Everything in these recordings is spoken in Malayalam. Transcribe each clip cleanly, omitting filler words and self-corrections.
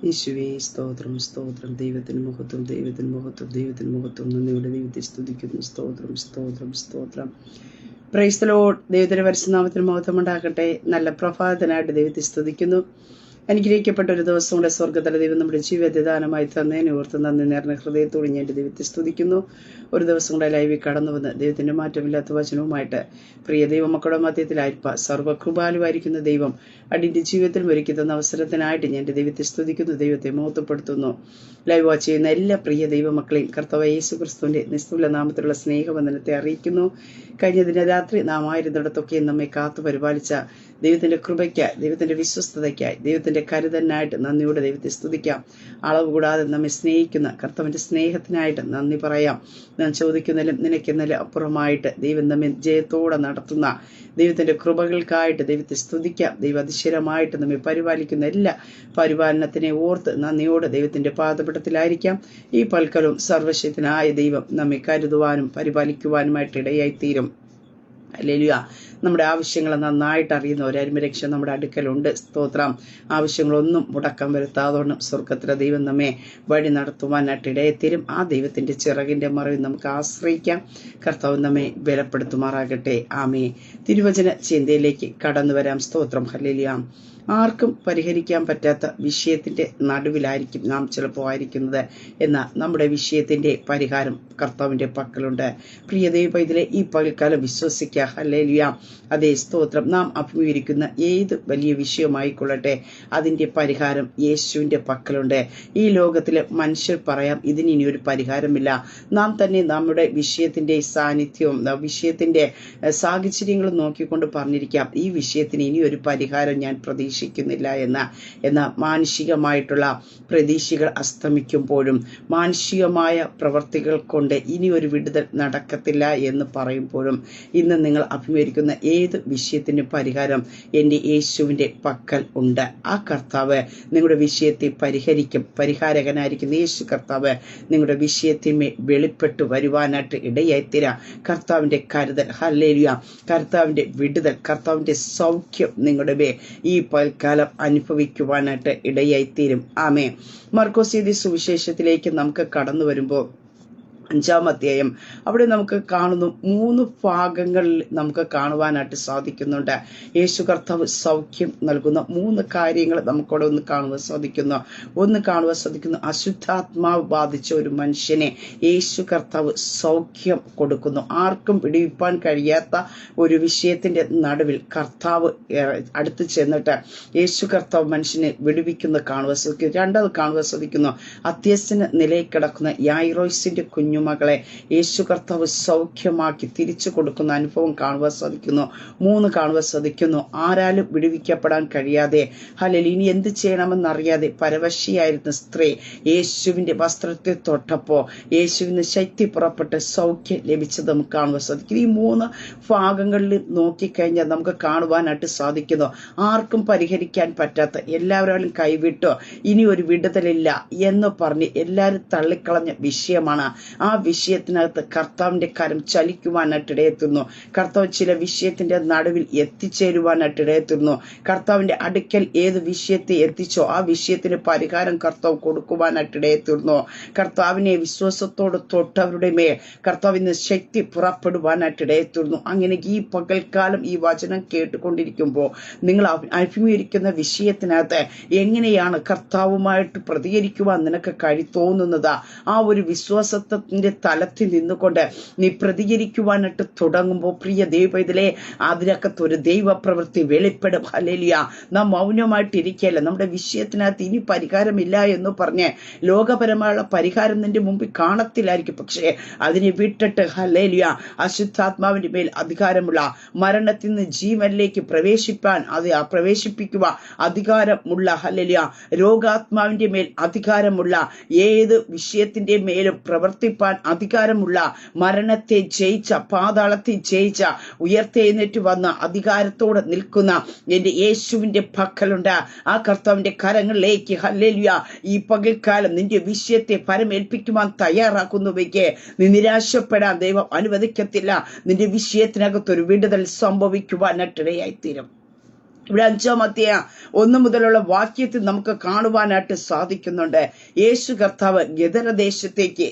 യേശുവേ സ്തോത്രം സ്തോത്രം. ദൈവത്തിന് മഹത്വം, ദൈവത്തിന് മഹത്വം, ദൈവത്തിന് മഹത്വം. നന്ദിയുടെ ദൈവത്തെ സ്തുതിക്കുന്നു. സ്തോത്രം സ്തോത്രം സ്തോത്രം. Praise the Lord. ദൈവത്തിന്റെ പരിശുദ്ധനാമത്തിന് മഹത്വം ഉണ്ടാകട്ടെ. നല്ല പ്രഭാതത്തിനായിട്ട് ദൈവത്തെ സ്തുതിക്കുന്നു. അനുഗ്രഹിക്കപ്പെട്ട ഒരു ദിവസം കൂടെ സ്വർഗ്ഗത്തിലെ ദൈവം നമ്മുടെ ജീവിതത്തെ ദാനമായി തന്നതിനെ ഓർത്ത് നന്ദി നേർന്ന ഹൃദയത്തോടെ ഞാൻ എൻ്റെ ദൈവത്തെ സ്തുതിക്കുന്നു. ഒരു ദിവസം കൂടെ ലൈവിൽ കടന്നു വന്ന് ദൈവത്തിന്റെ മാറ്റമില്ലാത്ത വചനവുമായിട്ട് പ്രിയ ദൈവമക്കളുടെ മധ്യത്തിലായിരിക്കാം സർവ്വകൃപാലുവായിരിക്കുന്ന ദൈവം അടിന്റെ ജീവിതത്തിൽ ഒരുക്കി തന്ന അവസരത്തിനായിട്ട് ഞാൻ എൻ്റെ ദൈവത്തെ സ്തുതിക്കുന്നു, ദൈവത്തെ മഹത്വപ്പെടുത്തുന്നു. ലൈവ് വാച്ച് ചെയ്യുന്ന എല്ലാ പ്രിയ ദൈവമക്കളെയും കർത്താവായ യേശു ക്രിസ്തുവിന്റെ നിസ്തുല നാമത്തിലുള്ള സ്നേഹവന്ദനത്തെ അറിയിക്കുന്നു. കഴിഞ്ഞ ദിന രാത്രി നാം ആയിരുന്നിടത്തൊക്കെ നമ്മെ കാത്തു പരിപാലിച്ച ദൈവത്തിന്റെ കൃപയ്ക്കായി, ദൈവത്തിന്റെ വിശ്വസ്തതയ്ക്കായി, ദൈവത്തിന്റെ കരുതലിനായിട്ട് നന്ദിയോടെ ദൈവത്തെ സ്തുതിക്കാം. അളവ് കൂടാതെ നമ്മെ സ്നേഹിക്കുന്ന കർത്താവിന്റെ സ്നേഹത്തിനായിട്ട് നന്ദി പറയാം. നാം ചോദിക്കുന്നതിലും നിനയ്ക്കുന്നതിലും അപ്പുറമായിട്ട് ദൈവം നമ്മെ ജയത്തോടെ നടത്തുന്ന ദൈവത്തിന്റെ കൃപകൾക്കായിട്ട് ദൈവത്തെ സ്തുതിക്കാം. ദൈവ അതിശയമായിട്ട് നമ്മെ പരിപാലിക്കുന്ന എല്ലാ പരിപാലനത്തിനെ ഓർത്ത് നന്ദിയോടെ ദൈവത്തിന്റെ പാദപീഠത്തിലായിരിക്കാം. ഈ പൽക്കലും സർവശക്തനായ ദൈവം നമ്മെ കരുതുവാനും പരിപാലിക്കുവാനുമായിട്ട് ഇടയായിത്തീരും. ഹല്ലേലൂയ. നമ്മുടെ ആവശ്യങ്ങൾ നന്നായിട്ട് അറിയുന്ന ഒരു അരുമരക്ഷ നമ്മുടെ അടുക്കലുണ്ട്. സ്തോത്രം. ആവശ്യങ്ങളൊന്നും മുടക്കം വരുത്താതോണം സ്വർഗത്തിലെ ദൈവം നമ്മെ വഴി നടത്തുവാനായിട്ട് ഇടയെത്തീരും. ആ ദൈവത്തിന്റെ ചിറകിന്റെ മറവിൽ നമുക്ക് ആശ്രയിക്കാം. കർത്താവ് നമ്മെ ബലപ്പെടുത്തുമാറാകട്ടെ. ആമേ. തിരുവചന ചിന്തയിലേക്ക് കടന്നു വരാം. സ്തോത്രം. ഹല്ലേലൂയ. ആർക്കും പരിഹരിക്കാൻ പറ്റാത്ത വിഷയത്തിന്റെ നടുവിലായിരിക്കും നാം ചിലപ്പോൾ ആയിരിക്കുന്നത്. എന്നാൽ നമ്മുടെ വിഷയത്തിന്റെ പരിഹാരം കർത്താവിന്റെ പക്കലുണ്ട്. പ്രിയ ദൈവത്തിലെ ഈ പകൽക്കാലം വിശ്വസിക്കുക. ഹല്ലേലൂയ. അതേ സ്തോത്രം. നാം അഭിമുഖീകരിക്കുന്ന ഏത് വലിയ വിഷയമായിക്കൊള്ളട്ടെ, അതിന്റെ പരിഹാരം യേശുവിന്റെ പക്കലുണ്ട്. ഈ ലോകത്തിലെ മനുഷ്യർ പറയാം ഇതിന് ഇനി ഒരു പരിഹാരമില്ല. നാം തന്നെ നമ്മുടെ വിഷയത്തിന്റെ സാന്നിധ്യവും വിഷയത്തിന്റെ സാഹചര്യങ്ങളും നോക്കിക്കൊണ്ട് പറഞ്ഞിരിക്കാം ഈ വിഷയത്തിന് ഇനി ഒരു പരിഹാരം ഞാൻ പ്രതീക്ഷിക്കുന്നില്ല എന്ന്. എന്നാൽ മാനുഷികമായിട്ടുള്ള പ്രതീക്ഷകൾ അസ്തമിക്കുമ്പോഴും മാനുഷികമായ പ്രവർത്തികൾ കൊണ്ട് ഇനി ഒരു വിടുതൽ നടക്കത്തില്ല എന്ന് പറയുമ്പോഴും ഇന്ന് നിങ്ങൾ അഭിമുഖീകരിക്കുന്ന ഏത് വിഷയത്തിന് പരിഹാരം എൻ്റെ യേശുവിന്റെ പക്കൽ ഉണ്ട്. ആ കർത്താവ് നിങ്ങളുടെ വിഷയത്തെ പരിഹരിക്കും. പരിഹാരകനായിരിക്കുന്ന യേശു കർത്താവ് നിങ്ങളുടെ വിഷയത്തിന്മേൽ വെളിപ്പെട്ടു വരുവാനായിട്ട് ഇടയായിത്തീരാം. കർത്താവിന്റെ കരുതൽ, ഹല്ലേലൂയ, കർത്താവിന്റെ വിടുതൽ, കർത്താവിന്റെ സൗഖ്യം നിങ്ങളുടെ മേൽ ഈ പൽക്കാലം അനുഭവിക്കുവാനായിട്ട് ഇടയായിത്തീരും. ആമേ. മർക്കോസ് സുവിശേഷത്തിലേക്ക് നമുക്ക് കടന്നു വരുമ്പോൾ 5-ാം അധ്യായം അവിടെ നമുക്ക് കാണുന്നു 3 ഭാഗങ്ങളിൽ നമുക്ക് കാണുവാനായിട്ട് സാധിക്കുന്നുണ്ട്. യേശു കർത്താവ് സൗഖ്യം നൽകുന്ന 3 കാര്യങ്ങൾ നമുക്കവിടെ കാണുവാൻ സാധിക്കുന്നു. അശുദ്ധാത്മാവ് ബാധിച്ച ഒരു മനുഷ്യനെ യേശു കർത്താവ് സൗഖ്യം കൊടുക്കുന്നു. ആർക്കും വിടുവിപ്പാൻ കഴിയാത്ത ഒരു വിഷയത്തിന്റെ നടുവിൽ കർത്താവ് അടുത്ത് ചെന്നിട്ട് യേശു കർത്താവ് മനുഷ്യനെ വിടുവിക്കുന്ന കാണുവാൻ സാധിക്കുന്നു. രണ്ടാമത് കാണുവാൻ സാധിക്കുന്നു അത്യസന നിലയിൽ കിടക്കുന്ന യായിറോസിന്റെ മകളെ യേശു കർത്താവ് സൗഖ്യമാക്കി തിരിച്ചു കൊടുക്കുന്ന അനുഭവം കാണുവാൻ സാധിക്കുന്നു. 3 കാണുവാൻ സാധിക്കുന്നു ആരാലും വിടുവിക്കപ്പെടാൻ കഴിയാതെ, ഹല്ലേലൂയ, ഇനി എന്ത് ചെയ്യണമെന്നറിയാതെ പരവശിയായിരുന്ന സ്ത്രീ യേശുവിന്റെ വസ്ത്രത്തെ തൊട്ടപ്പോ യേശുവിന് ശക്തി പുറപ്പെട്ട് സൗഖ്യം ലഭിച്ചത് നമുക്ക് കാണുവാൻ സാധിക്കുന്നു. ഈ 3 ഭാഗങ്ങളിൽ നോക്കിക്കഴിഞ്ഞാൽ നമുക്ക് കാണുവാനായിട്ട് സാധിക്കുന്നു ആർക്കും പരിഹരിക്കാൻ പറ്റാത്ത, എല്ലാവരും കൈവിട്ടോ ഇനി ഒരു വിടുതലില്ല എന്ന് പറഞ്ഞ് എല്ലാവരും തള്ളിക്കളഞ്ഞ വിഷയമാണ്. ആ വിഷയത്തിനകത്ത് കർത്താവിന്റെ കരം ചലിക്കുവാനായിട്ട് ഇടയെത്തുന്നു. കർത്താവ് ചില വിഷയത്തിന്റെ നടുവിൽ എത്തിച്ചേരുവാനായിട്ട് ഇടയെത്തുന്നു. കർത്താവിന്റെ അടുക്കൽ ഏത് വിഷയത്തെ എത്തിച്ചോ ആ വിഷയത്തിന് പരിഹാരം കർത്താവ് കൊടുക്കുവാനായിട്ട് ഇടയെത്തുന്നു. കർത്താവിനെ വിശ്വാസത്തോട് തൊട്ടവരുടെ മേൽ കർത്താവിന് ശക്തി പുറപ്പെടുവാനായിട്ട് ഇടയെത്തുന്നു. അങ്ങനെ ഈ പകൽക്കാലം ഈ വചനം കേട്ടുകൊണ്ടിരിക്കുമ്പോൾ നിങ്ങൾ അഭിമുഖീകരിക്കുന്ന വിഷയത്തിനകത്ത് എങ്ങനെയാണ് കർത്താവുമായിട്ട് പ്രതികരിക്കുവാൻ നിനക്ക് തോന്നുന്നത്? ആ ഒരു വിശ്വാസത്തിന്റെ തലത്തിൽ നിന്നുകൊണ്ട് നീ പ്രതികരിക്കുവാനായിട്ട് തുടങ്ങുമ്പോൾ പ്രിയ ദൈവത്തിലെ അതിനകത്ത് ഒരു ദൈവപ്രവൃത്തി വെളിപ്പെടും. ഹല്ലേലൂയ. നാം മൗനമായിട്ടിരിക്കുകയല്ല. നമ്മുടെ വിഷയത്തിനകത്ത് ഇനി പരിഹാരമില്ല എന്ന് പറഞ്ഞ് ലോകപരമായുള്ള പരിഹാരം നിന്റെ മുമ്പിൽ കാണത്തില്ലായിരിക്കും. പക്ഷേ അതിനെ വിട്ടിട്ട് ഹല്ലേലൂയ അശുദ്ധാത്മാവിന്റെ മേൽ അധികാരമുള്ള, മരണത്തിൽ നിന്ന് ജീവനിലേക്ക് പ്രവേശിപ്പിക്കുക അധികാരമുള്ള, ഹല്ലേലൂയ രോഗാത്മാവിന്റെ മേൽ അധികാരമുള്ള, ഏത് വിഷയത്തിന്റെ മേലും പ്രവർത്തിപ്പാൻ അധികാരമുള്ള, മരണത്തെ ജയിച്ച, പാതാളത്തെ ജയിച്ച, ഉയർത്തെഴുന്നേറ്റ് വന്ന അധികാരത്തോടെ നിൽക്കുന്ന എന്റെ യേശുവിന്റെ പക്കലുണ്ട്. ആ കർത്താവിന്റെ കരങ്ങളിലേക്ക് ഹല്ലേലൂയ ഈ പകൽക്കാലം നിന്റെ വിഷയത്തെ പരമേൽപ്പിക്കുവാൻ തയ്യാറാക്കുന്നുവെങ്കിൽ നീ നിരാശപ്പെടാൻ ദൈവം അനുവദിക്കത്തില്ല. നിന്റെ വിഷയത്തിനകത്തൊരു വിടുതൽ സംഭവിക്കുവാനായിട്ടിടയായിത്തീരും. ഇവിടെ 5-1 മുതലുള്ള വാക്യത്തിൽ നമുക്ക് കാണുവാനായിട്ട് സാധിക്കുന്നുണ്ട്. യേശു കർത്താവ് ഗദരദേശത്തേക്ക്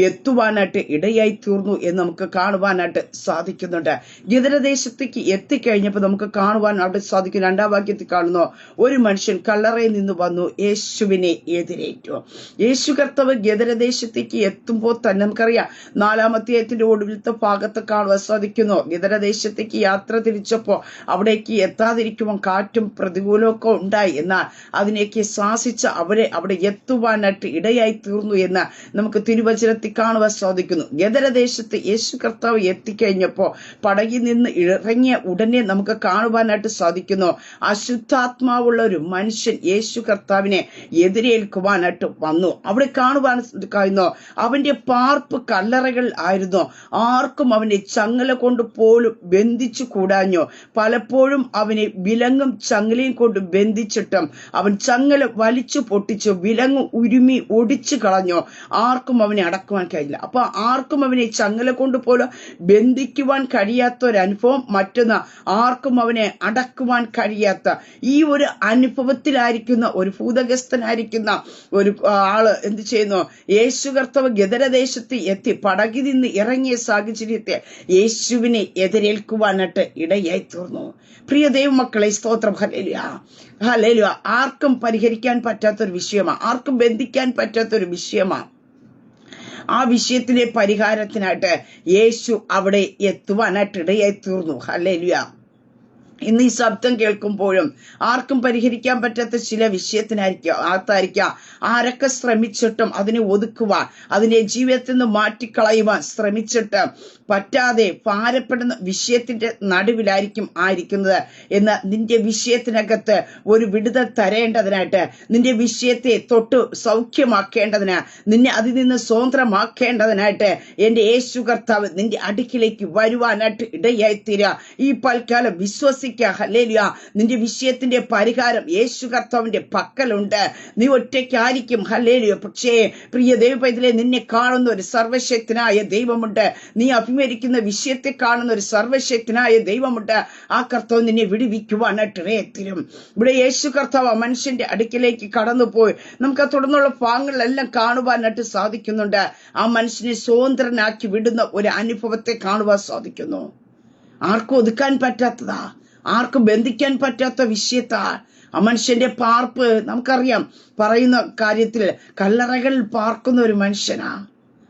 എത്തുവാനായിട്ട് ഇടയായി തീർന്നു എന്ന് നമുക്ക് കാണുവാനായിട്ട് സാധിക്കുന്നുണ്ട്. ഗദരദേശത്തേക്ക് എത്തിക്കഴിഞ്ഞപ്പോൾ നമുക്ക് കാണുവാനായിട്ട് സാധിക്കും. 2-ാം വാക്യത്തിൽ കാണുന്നു, ഒരു മനുഷ്യൻ കല്ലറയിൽ നിന്ന് വന്നു യേശുവിനെ എതിരേറ്റു. യേശു കർത്താവ് ഗദരദേശത്തേക്ക് എത്തുമ്പോൾ തന്നെ നമുക്കറിയാം 4-ാം അധ്യായത്തിന്റെ ഒടുവിലത്തെ ഭാഗത്ത് കാണുവാൻ സാധിക്കുന്നു. ഗദരദേശത്തേക്ക് യാത്ര തിരിച്ചപ്പോ അവിടേക്ക് എത്താതിരിക്കുമ്പോൾ കാറ്റും പ്രതികൂലമൊക്കെ ഉണ്ടായി. എന്നാൽ അതിനേക്ക് ശാസിച്ച അവരെ അവിടെ എത്തുവാനായിട്ട് ഇടയായി തീർന്നു എന്ന് നമുക്ക് തിരുവചനത്തിൽ കാണുവാൻ സാധിക്കുന്നു. ഗദരദേശത്ത് യേശു കർത്താവ് എത്തിക്കഴിഞ്ഞപ്പോ പടകിൽ നിന്ന് ഇറങ്ങിയ ഉടനെ നമുക്ക് കാണുവാനായിട്ട് സാധിക്കുന്നു, അശുദ്ധാത്മാവുള്ള ഒരു മനുഷ്യൻ യേശു കർത്താവിനെ എതിരേൽക്കുവാനായിട്ട് വന്നു. അവിടെ കാണുവാൻ കഴിയുന്നു, അവന്റെ പാർപ്പ് കല്ലറകൾ ആയിരുന്നു. ആർക്കും അവനെ ചങ്ങല കൊണ്ട് പോലും ബന്ധിച്ചു കൂടാഞ്ഞു. പലപ്പോഴും അവനെ വിലങ്ങും ചങ്ങലയും കൊണ്ട് ബന്ധിച്ചിട്ടും അവൻ ചങ്ങല വലിച്ചു പൊട്ടിച്ചു, വിലങ്ങ് ഉരുമി ഒടിച്ചു കളഞ്ഞു. ആർക്കും അവനെ അടക്കുവാൻ കഴിയില്ല. അപ്പൊ ആർക്കും അവനെ ചങ്ങല കൊണ്ട് പോലും ബന്ധിക്കുവാൻ കഴിയാത്ത ഒരു അനുഭവം. മറ്റൊന്ന്, ആർക്കും അവനെ അടക്കുവാൻ കഴിയാത്ത ഈ ഒരു അനുഭവത്തിലായിരിക്കുന്ന ഒരു ഭൂതഗ്രസ്തനായിരിക്കുന്ന ഒരു ആള് എന്ത് ചെയ്യുന്നു, യേശു കർത്താവ് ഗദരദേശത്ത് എത്തി പടകിൽ നിന്ന് ഇറങ്ങിയ സാഹചര്യത്തെ യേശുവിനെ എതിരേൽക്കുവാനായിട്ട് ഇടയായി തീർന്നു. പ്രിയ ദൈവമക്കളെ, സ്തോത്രം. Hallelujah, hallelujah. ആർക്കും പരിഹരിക്കാൻ പറ്റാത്തൊരു വിഷയമാണ്, ആർക്കും ബന്ധിക്കാൻ പറ്റാത്തൊരു വിഷയമാണ്. ആ വിഷയത്തിലെ പരിഹാരത്തിനായിട്ട് യേശു അവിടെ എത്തുവാനായിട്ട് ഇടയായി തീർന്നു. ഹല്ലേലൂയ. ഇന്ന് ഈ ശബ്ദം കേൾക്കുമ്പോഴും ആർക്കും പരിഹരിക്കാൻ പറ്റാത്ത ചില വിഷയത്തിനായിരിക്കാം ആരൊക്കെ ശ്രമിച്ചിട്ടും അതിനെ ഒതുക്കുവാൻ, അതിനെ ജീവിതത്തിൽ നിന്ന് മാറ്റിക്കളയുവാൻ ശ്രമിച്ചിട്ട് പറ്റാതെ ഭാരപ്പെടുന്ന വിഷയത്തിന്റെ നടുവിലായിരിക്കും ആയിരിക്കുന്നത്. എന്ന് നിന്റെ വിഷയത്തിനകത്ത് ഒരു വിടുതൽ തരേണ്ടതിനായിട്ട്, നിന്റെ വിഷയത്തെ തൊട്ട് സൗഖ്യമാക്കേണ്ടതിന്, നിന്നെ അതിൽ നിന്ന് സ്വതന്ത്രമാക്കേണ്ടതിനായിട്ട് എന്റെ യേശു കർത്താവ് നിന്റെ അടുക്കിലേക്ക് വരുവാനായിട്ട് ഇടയായിത്തീരുക. ഈ പൽക്കാലം വിശ്വസിക്കുക. ഹല്ലേലൂയ. നിന്റെ വിഷയത്തിന്റെ പരിഹാരം യേശു കർത്താവിന്റെ പക്കലുണ്ട്. നീ ഒറ്റയ്ക്കായിരിക്കും. ഹല്ലേലൂയ. പക്ഷേ പ്രിയ ദൈവപൈതലേ, നിന്നെ കാണുന്ന ഒരു സർവശക്തനായ ദൈവമുണ്ട്. നീ അഭിമുഖീകരിക്കുന്ന വിഷയത്തെ കാണുന്ന ഒരു സർവശക്തനായ ദൈവമുണ്ട്. ആ കർത്താവ് നിന്നെ വിടുവിക്കുവാനായിട്ട് ഇടയായിത്തീരും. ഇവിടെ യേശു കർത്താവ് മനുഷ്യന്റെ അടുക്കിലേക്ക് കടന്നുപോയി നമുക്ക് തുടർന്നുള്ള ഭാഗങ്ങളിലെല്ലാം കാണുവാനായിട്ട് സാധിക്കുന്നുണ്ട്. ആ മനുഷ്യനെ സ്വതന്ത്രനാക്കി വിടുന്ന ഒരു അനുഭവത്തെ കാണുവാൻ സാധിക്കുന്നു. ആർക്കും ഒതുക്കാൻ പറ്റാത്തതാ, ആർക്കും ബന്ധിക്കാൻ പറ്റാത്ത വിഷയത്താ ആ മനുഷ്യന്റെ പാർപ്പ്. നമുക്കറിയാം, പറയുന്ന കാര്യത്തിൽ കല്ലറകളിൽ പാർക്കുന്ന ഒരു മനുഷ്യനാ.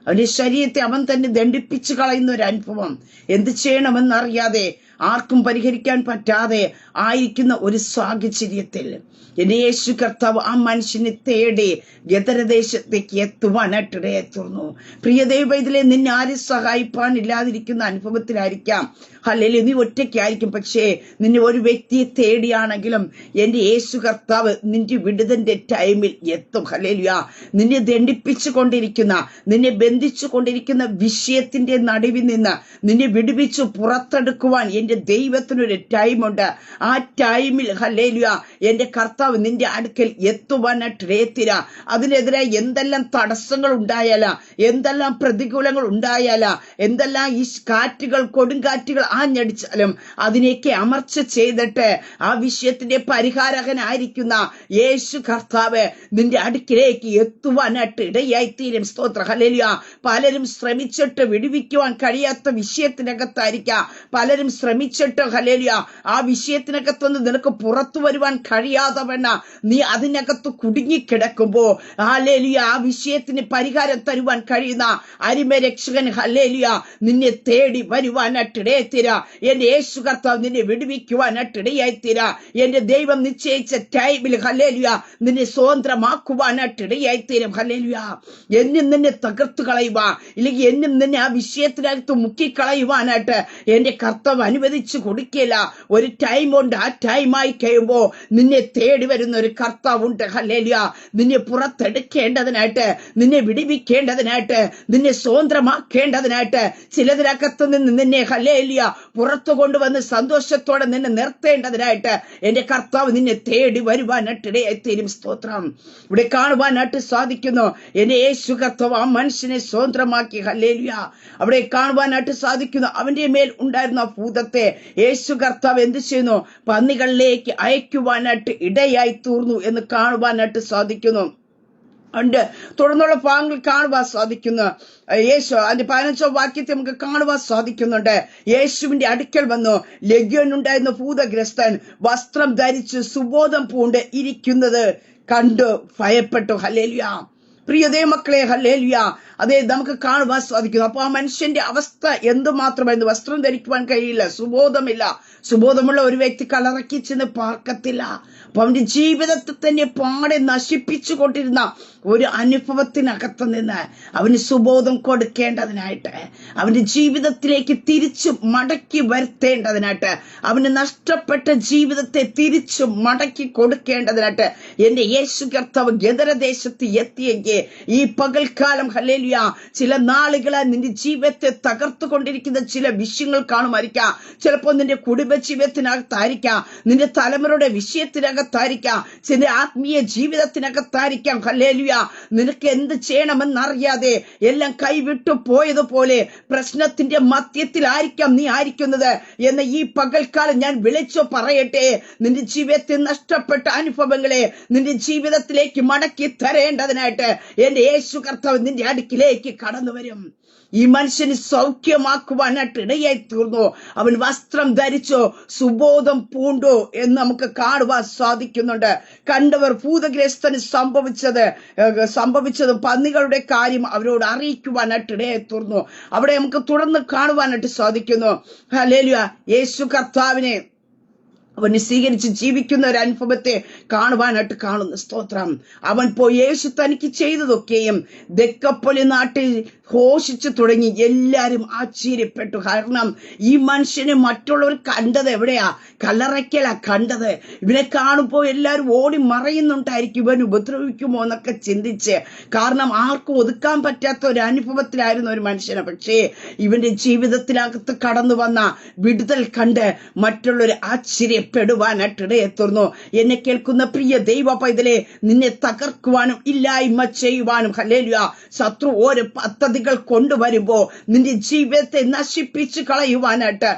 അവന്റെ ശരീരത്തെ അവൻ തന്നെ ദണ്ഡിപ്പിച്ചു കളയുന്ന ഒരു അനുഭവം. എന്ത് ചെയ്യണമെന്നറിയാതെ, ആർക്കും പരിഹരിക്കാൻ പറ്റാതെ ആയിരിക്കുന്ന ഒരു സാഹചര്യത്തിൽ എന്റെ യേശു കർത്താവ് ആ മനുഷ്യനെ തേടി ഗദരദേശത്തേക്ക് എത്തുവാനായിട്ട് ഇടയായിത്തീർന്നു. പ്രിയ ദൈവപൈതലേ, നിന്നെ ആരും സഹായിപ്പാനില്ലാതിരിക്കുന്ന അനുഭവത്തിലായിരിക്കാം. ഹല്ലേലൂയ. നീ ഒറ്റയ്ക്കായിരിക്കും. പക്ഷേ നിന്നെ ഒരു വ്യക്തിയെ തേടിയാണെങ്കിലും എന്റെ യേശു കർത്താവ് നിന്റെ വിടുതന്റെ ടൈമിൽ എത്തും. ഹല്ലേലൂയ. നിന്നെ ദണ്ഡിപ്പിച്ചു കൊണ്ടിരിക്കുന്ന, നിന്നെ ബന്ധിച്ചു കൊണ്ടിരിക്കുന്ന വിഷയത്തിന്റെ നടുവിൽ നിന്ന് നിന്നെ വിടുവിച്ചു പുറത്തെടുക്കുവാൻ എന്റെ ദൈവത്തിനൊരു ടൈമുണ്ട്. ആ ടൈമിൽ ഹല്ലേലൂയ എന്റെ കർത്താവ് നിന്റെ അടുക്കൽ എത്തുവാനായിട്ട് ഇടയായിത്തീരുക. അതിനെതിരെ എന്തെല്ലാം തടസ്സങ്ങൾ ഉണ്ടായാല, എന്തെല്ലാം പ്രതികൂലങ്ങൾ ഉണ്ടായാല, എന്തെല്ലാം ഈ കാറ്റുകൾ, കൊടുങ്കാറ്റുകൾ ആഞ്ഞടിച്ചാലും അതിനെയൊക്കെ അമർച്ച ചെയ്തിട്ട് ആ വിഷയത്തിന്റെ പരിഹാരകനായിരിക്കുന്ന യേശു കർത്താവ് നിന്റെ അടുക്കിലേക്ക് എത്തുവാനായിട്ട് ഇടയായിത്തീരും. സ്തോത്ര. ഹല്ലേലൂയ. പലരും ശ്രമിച്ചിട്ട് വിടുവിക്കുവാൻ കഴിയാത്ത വിഷയത്തിനകത്തായിരിക്കാം. പലരും ശ്രമിച്ചിട്ട് ഹല്ലേലൂയ ആ വിഷയത്തിനകത്തൊന്ന് നിനക്ക് പുറത്തു വരുവാൻ കഴിയാതെ നീ അതിനകത്ത് കുടുങ്ങിക്കിടക്കുമ്പോ ഹല്ലേലൂയ ആ വിഷയത്തിന് പരിഹാരം തരുവാൻ കഴിയുന്ന അരിമരക്ഷകൻ ഹല്ലേലൂയ നിന്നെ തേടി വരുവാനായിട്ട് ഇടയായിത്തീരുക. എന്റെ യേശു കർത്താവ് നിന്നെ വിടുവിക്കുവാനായിട്ട് ഇടയായിത്തീരുക. എന്റെ ദൈവം നിശ്ചയിച്ച ടൈമിൽ ഹല്ലേലൂയ നിന്നെ സ്വതന്ത്രമാക്കുവാനായിട്ട് ഇടയായിത്തീരും. ഹല്ലേലൂയ. എന്നും നിന്നെ തകർത്തു കളയുക, ഇല്ലെങ്കിൽ എന്നും നിന്നെ ആ വിഷയത്തിനകത്ത് മുക്കിക്കളയുവാനായിട്ട് എന്റെ കർത്താവ് അനുവദിച്ചു കൊടുക്കില്ല. ഒരു ടൈമുണ്ട്. ആ ടൈമായി കഴിയുമ്പോ നിന്നെ തേടി വരുന്ന ഒരു കർത്താവുണ്ട്. ഹല്ലേലൂയ. നിന്നെ പുറത്തെടുക്കേണ്ടതിനായിട്ട്, നിന്നെ വിടുവിക്കേണ്ടതിനായിട്ട്, നിന്നെ സ്വതന്ത്രമാക്കേണ്ടതിനായിട്ട്, ചിലതിനകത്ത് നിന്ന് നിന്നെ ഹല്ലേലൂയ പുറത്തു കൊണ്ടുവന്ന് സന്തോഷത്തോടെ നിന്നെ നിർത്തേണ്ടതിനായിട്ട് എന്റെ കർത്താവ് നിന്നെ തേടി വരുവാനായിട്ട് ഇടയായിത്തീരും. സ്തോത്രം. ഇവിടെ കാണുവാനായിട്ട് സാധിക്കുന്നു എന്റെ യേശു കർത്താവ് ആ മനുഷ്യനെ സ്വതന്ത്രമാക്കി. ഹല്ലേലൂയ. അവിടെ കാണുവാനായിട്ട് സാധിക്കുന്നു അവന്റെ മേൽ ഉണ്ടായിരുന്ന ഭൂതത്തെ ജീവിതത്തെ യേശു കർത്താവ് എന്ത് ചെയ്യുന്നു? പന്നികളിലേക്ക് അയക്കുവാനായിട്ട് ഇടയായി തീർന്നു എന്ന് കാണുവാനായിട്ട് സാധിക്കുന്നു. ഉണ്ട്. തുടർന്നുള്ള ഭാഗങ്ങൾ കാണുവാൻ സാധിക്കുന്നു. യേശു അതിന്റെ 15ാം വാക്യത്തെ നമുക്ക് കാണുവാൻ സാധിക്കുന്നുണ്ട്. യേശുവിന്റെ അടുക്കൽ വന്നു ലഗ്യോനുണ്ടായിരുന്ന ഭൂതഗ്രസ്തൻ വസ്ത്രം ധരിച്ച് സുബോധം പൂണ്ട് ഇരിക്കുന്നത് കണ്ടു ഭയപ്പെട്ടു. ഹല്ലേലൂയ. പ്രിയ ദൈവമക്കളെ, ഹല്ലേലൂയ. അതെ, നമുക്ക് കാണുവാൻ സാധിക്കുന്നു. അപ്പൊ ആ മനുഷ്യന്റെ അവസ്ഥ എന്തുമാത്രമായിരുന്നു. വസ്ത്രം ധരിക്കുവാൻ കഴിയില്ല, സുബോധമില്ല. സുബോധമുള്ള ഒരു വ്യക്തി കളറക്കി ചെന്ന് പാർക്കത്തില്ല. അപ്പൊ അവന്റെ ജീവിതത്തെ തന്നെ പാടെ നശിപ്പിച്ചു കൊണ്ടിരുന്ന ഒരു അനുഭവത്തിനകത്ത് നിന്ന് അവന് സുബോധം കൊടുക്കേണ്ടതിനായിട്ട്, അവന്റെ ജീവിതത്തിലേക്ക് തിരിച്ചു മടക്കി വരുത്തേണ്ടതിനായിട്ട്, അവന് നഷ്ടപ്പെട്ട ജീവിതത്തെ തിരിച്ചു മടക്കി കൊടുക്കേണ്ടതിനായിട്ട് എന്റെ യേശു കർത്താവ് ഗദരദേശത്ത് എത്തിയെങ്കിൽ ഈ പകൽക്കാലം, ഹല്ലേലൂയ, ചില നാളുകളായി നിന്റെ ജീവിതത്തെ തകർത്തുകൊണ്ടിരിക്കുന്ന ചില വിഷയങ്ങൾ കാണുമായിരിക്കാം. ചിലപ്പോൾ നിന്റെ കുടുംബ ജീവിതത്തിനകത്തായിരിക്കാം, നിന്റെ തലമുറയുടെ വിഷയത്തിനകത്തായിരിക്കാം, ചില ആത്മീയ ജീവിതത്തിനകത്തായിരിക്കാം. ഹല്ലേലൂയ. നിനക്ക് എന്ത് ചെയ്യണമെന്നറിയാതെ എല്ലാം കൈവിട്ടു പോയതുപോലെ പ്രശ്നത്തിന്റെ മധ്യത്തിലായിരിക്കാം നീ ആയിരിക്കുന്നത് എന്ന് ഈ പകൽക്കാലം ഞാൻ വിളിച്ചു പറയട്ടെ. നിന്റെ ജീവിതത്തിൽ നഷ്ടപ്പെട്ട അനുഭവങ്ങളെ നിന്റെ ജീവിതത്തിലേക്ക് മടക്കി തരേണ്ടതിനായിട്ട് എന്റെ യേശു കർത്താവ് നിന്റെ അടുക്കിലേക്ക് കടന്നു വരും. ഈ മനുഷ്യന് സൗഖ്യമാക്കുവാനായിട്ട് ഇടയായി തീർന്നു. അവൻ വസ്ത്രം ധരിച്ചോ സുബോധം പൂണ്ടോ എന്ന് നമുക്ക് കാണുവാൻ സാധിക്കുന്നുണ്ട്. കണ്ടവർ ഭൂതഗ്രസ്തന് സംഭവിച്ചത് പന്നികളുടെ കാര്യം അവരോട് അറിയിക്കുവാനായിട്ട് ഇടയായി തീർന്നു. അവിടെ നമുക്ക് തുടർന്ന് കാണുവാനായിട്ട് സാധിക്കുന്നു. ഹല്ലേലൂയ. യേശു കർത്താവിനെ അവന് സ്വീകരിച്ച് ജീവിക്കുന്ന ഒരു അനുഭവത്തെ കാണുവാനായിട്ട് കാണുന്നു. സ്തോത്രം. അവൻ പോയി യേശു തനിക്ക് ചെയ്തതൊക്കെയും ദെക്കപ്പൊലി നാട്ടിൽ ഘോഷിച്ചു തുടങ്ങി. എല്ലാരും ആശ്ചര്യപ്പെട്ടു. കാരണം ഈ മനുഷ്യനെ മറ്റുള്ളവർ കണ്ടത് എവിടെയാ? കല്ലറയ്ക്കലാ കണ്ടത്. ഇവനെ കാണുമ്പോൾ എല്ലാവരും ഓടി മറയുന്നുണ്ടായിരിക്കും, ഇവൻ ഉപദ്രവിക്കുമോ എന്നൊക്കെ ചിന്തിച്ച്. കാരണം ആർക്കും ഒതുക്കാൻ പറ്റാത്ത ഒരു അനുഭവത്തിലായിരുന്നു ഒരു മനുഷ്യനെ. പക്ഷേ ഇവന്റെ ജീവിതത്തിനകത്ത് കടന്നു വന്ന വിടുതൽ കണ്ട് മറ്റുള്ളവർ ആശ്ചര്യപ്പെടുവാനായിട്ടിടയെത്തുന്നു. എന്നെ കേൾക്കുന്ന പ്രിയ ദൈവ പൈതലെ, നിന്നെ തകർക്കുവാനും ഇല്ലായ്മ ചെയ്യുവാനും, ഹല്ലേലൂയ, ശത്രു ഓരോ പദ്ധതികൾ കൊണ്ടുവരുമ്പോ നിന്റെ ജീവിതത്തെ നശിപ്പിച്ചു കളയുവാനായിട്ട്,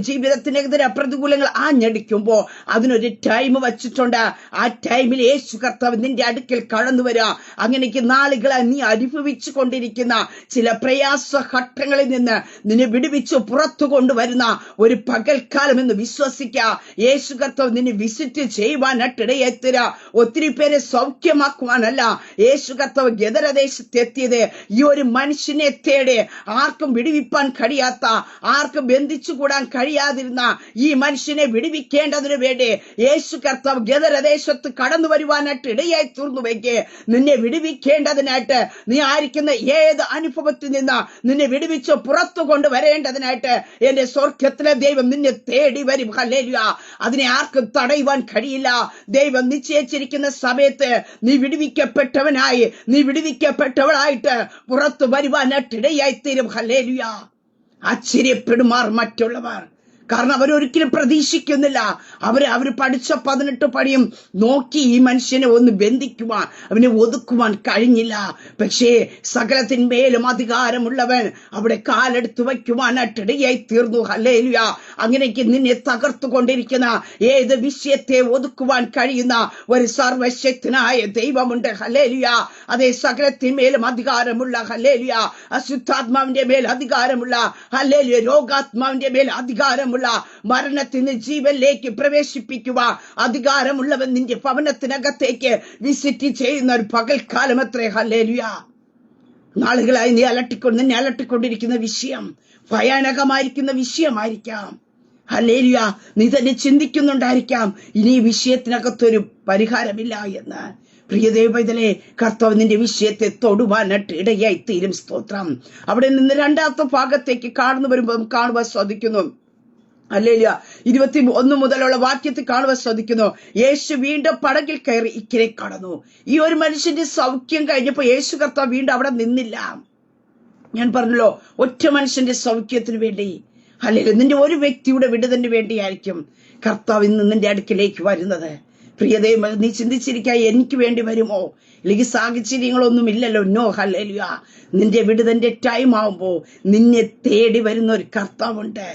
ജീവിതത്തിനെതിരെ പ്രതികൂലങ്ങൾ ആഞ്ഞടിക്കുമ്പോ അതിനൊരു ടൈം വച്ചിട്ടുണ്ട്. ആ ടൈമിൽ യേശു കർത്താവ് നിന്റെ അടുക്കൽ കടന്നു വരിക. അങ്ങനെയൊക്കെ നാളുകളായി നീ അനുഭവിച്ചു കൊണ്ടിരിക്കുന്ന ചില പ്രയാസ ഘട്ടങ്ങളിൽ നിന്ന് നിന്നെ വിടുവിച്ചു പുറത്തു കൊണ്ടുവരുന്ന ഒരു പകൽക്കാലം എന്ന് വിശ്വസിക്കുക. യേശു കർത്താവ് നിന്നെ വിസിറ്റ് ചെയ്യുവാനായിട്ടിടയെത്തുക. ഒത്തിരി പേരെ സൗഖ്യമാക്കുവാനല്ല യേശു കർത്താവ് ഗദരദേശത്ത് എത്തിയത്. ഈ ഒരു മനുഷ്യനെ തേടി ആർക്കും വിടുവിപ്പാൻ കഴിയാത്ത, ആർക്കും ബന്ധിച്ചുകൂടാൻ കഴിയാതിരുന്ന ഈ മനുഷ്യനെ വിടുവിക്കേണ്ടതിനു വേണ്ടി യേശു കർത്താവ് ഗദരദേശത്ത് കടന്നു വരുവാനായിട്ട് ഇടയായി തീർന്നുവെങ്കിൽ നിന്നെ വിടുവിക്കേണ്ടതിനായിട്ട്, നീ ആയിരിക്കുന്ന ഏത് അനുഭവത്തിൽ നിന്ന് നിന്നെ വിടുവിച്ച് പുറത്തു കൊണ്ടുവരേണ്ടതിനായിട്ട് എന്റെ സ്വർഗ്ഗത്തിലെ ദൈവം നിന്നെ തേടി വരും. ഹല്ലേലൂയ. അതിനെ ആർക്കും തടയുവാൻ കഴിയില്ല. ദൈവം നിശ്ചയിച്ചിരിക്കുന്ന സമയത്ത് നീ വിടുവിക്കപ്പെട്ടവനായി, നീ വിടുവിക്കപ്പെട്ടവളായിട്ട് പുറത്തു വരുവാനായിട്ട് ഇടയായി തീരും. ഹല്ലേലൂയ. ആശ്ചര്യപ്പെടുമാർ മറ്റുള്ളവർ. കാരണം അവരൊരിക്കലും പ്രതീക്ഷിക്കുന്നില്ല. അവര് പഠിച്ച 18 പടിയും നോക്കി ഈ മനുഷ്യനെ ഒന്ന് ബന്ധിക്കുവാൻ, അവനെ ഒതുക്കുവാൻ കഴിഞ്ഞില്ല. പക്ഷേ സകലത്തിന്മേലും അധികാരമുള്ളവൻ അവിടെ കാലെടുത്തു വയ്ക്കുവാനായിട്ടിടയായി തീർന്നു. ഹല്ലേലൂയ. അങ്ങനെയൊക്കെ നിന്നെ തകർത്തുകൊണ്ടിരിക്കുന്ന ഏത് വിഷയത്തെ ഒതുക്കുവാൻ കഴിയുന്ന ഒരു സർവശക്തനായ ദൈവമുണ്ട്. ഹല്ലേലൂയ. അതേ, സകലത്തിന്മേലും അധികാരമുള്ള, ഹല്ലേലൂയ, അശുദ്ധാത്മാവിന്റെ മേൽ അധികാരമുള്ള, ഹല്ലേലൂയ, രോഗാത്മാവിന്റെ മേൽ അധികാരമുള്ള, മരണത്തിന് ജീവനിലേക്ക് പ്രവേശിപ്പിക്കുക അധികാരമുള്ളവൻ നിന്റെ ഭവനത്തിനകത്തേക്ക് വിസിറ്റ് ചെയ്യുന്ന ഒരു പകൽക്കാലം അത്രേ. ഹല്ലേലൂയ. നാളുകളായി നിന്നെ അലട്ടിക്കൊണ്ടിരിക്കുന്ന വിഷയം ഭയാനകമായിരിക്കുന്ന വിഷയമായിരിക്കാം. ഹല്ലേലൂയ. നീ തന്നെ ചിന്തിക്കുന്നുണ്ടായിരിക്കാം ഇനി ഈ വിഷയത്തിനകത്തൊരു പരിഹാരമില്ല എന്ന്. പ്രിയ ദൈവമേ, കർത്താവ് നിന്റെ വിഷയത്തെ തൊടുവാനായിട്ട് ഇടയായി തീരും. സ്തോത്രം. അവിടെ നിന്ന് രണ്ടാമത്തെ ഭാഗത്തേക്ക് കടന്നു വരുമ്പോൾ കാണുവാൻ സാധിക്കുന്നു. ഹല്ലേലൂയ. 21 മുതലുള്ള വാക്യത്തിൽ കാണുവാൻ സാധിക്കുന്നു. യേശു വീണ്ടും പടകിൽ കയറി ഇക്കരെ കടന്നു. ഈ ഒരു മനുഷ്യന്റെ സൗഖ്യം കഴിഞ്ഞപ്പോ യേശു കർത്താവ് വീണ്ടും അവിടെ നിന്നില്ല. ഞാൻ പറഞ്ഞല്ലോ, ഒറ്റ മനുഷ്യന്റെ സൗഖ്യത്തിന് വേണ്ടി, ഹല്ലേലൂയ, നിന്റെ ഒരു വ്യക്തിയുടെ വിടുതലിന് വേണ്ടിയായിരിക്കും കർത്താവ് ഇന്ന് നിന്റെ അടുക്കിലേക്ക് വരുന്നത്. പ്രിയതേ, നീ ചിന്തിച്ചിരിക്കുക, എനിക്ക് വേണ്ടി വരുമോ? അല്ലെങ്കിൽ സാഹചര്യങ്ങളൊന്നും ഇല്ലല്ലോ. നോ. ഹല്ലേലൂയ. നിന്റെ വിടുതലിന്റെ ടൈം ആവുമ്പോ നിന്നെ തേടി വരുന്ന ഒരു കർത്താവുണ്ട്.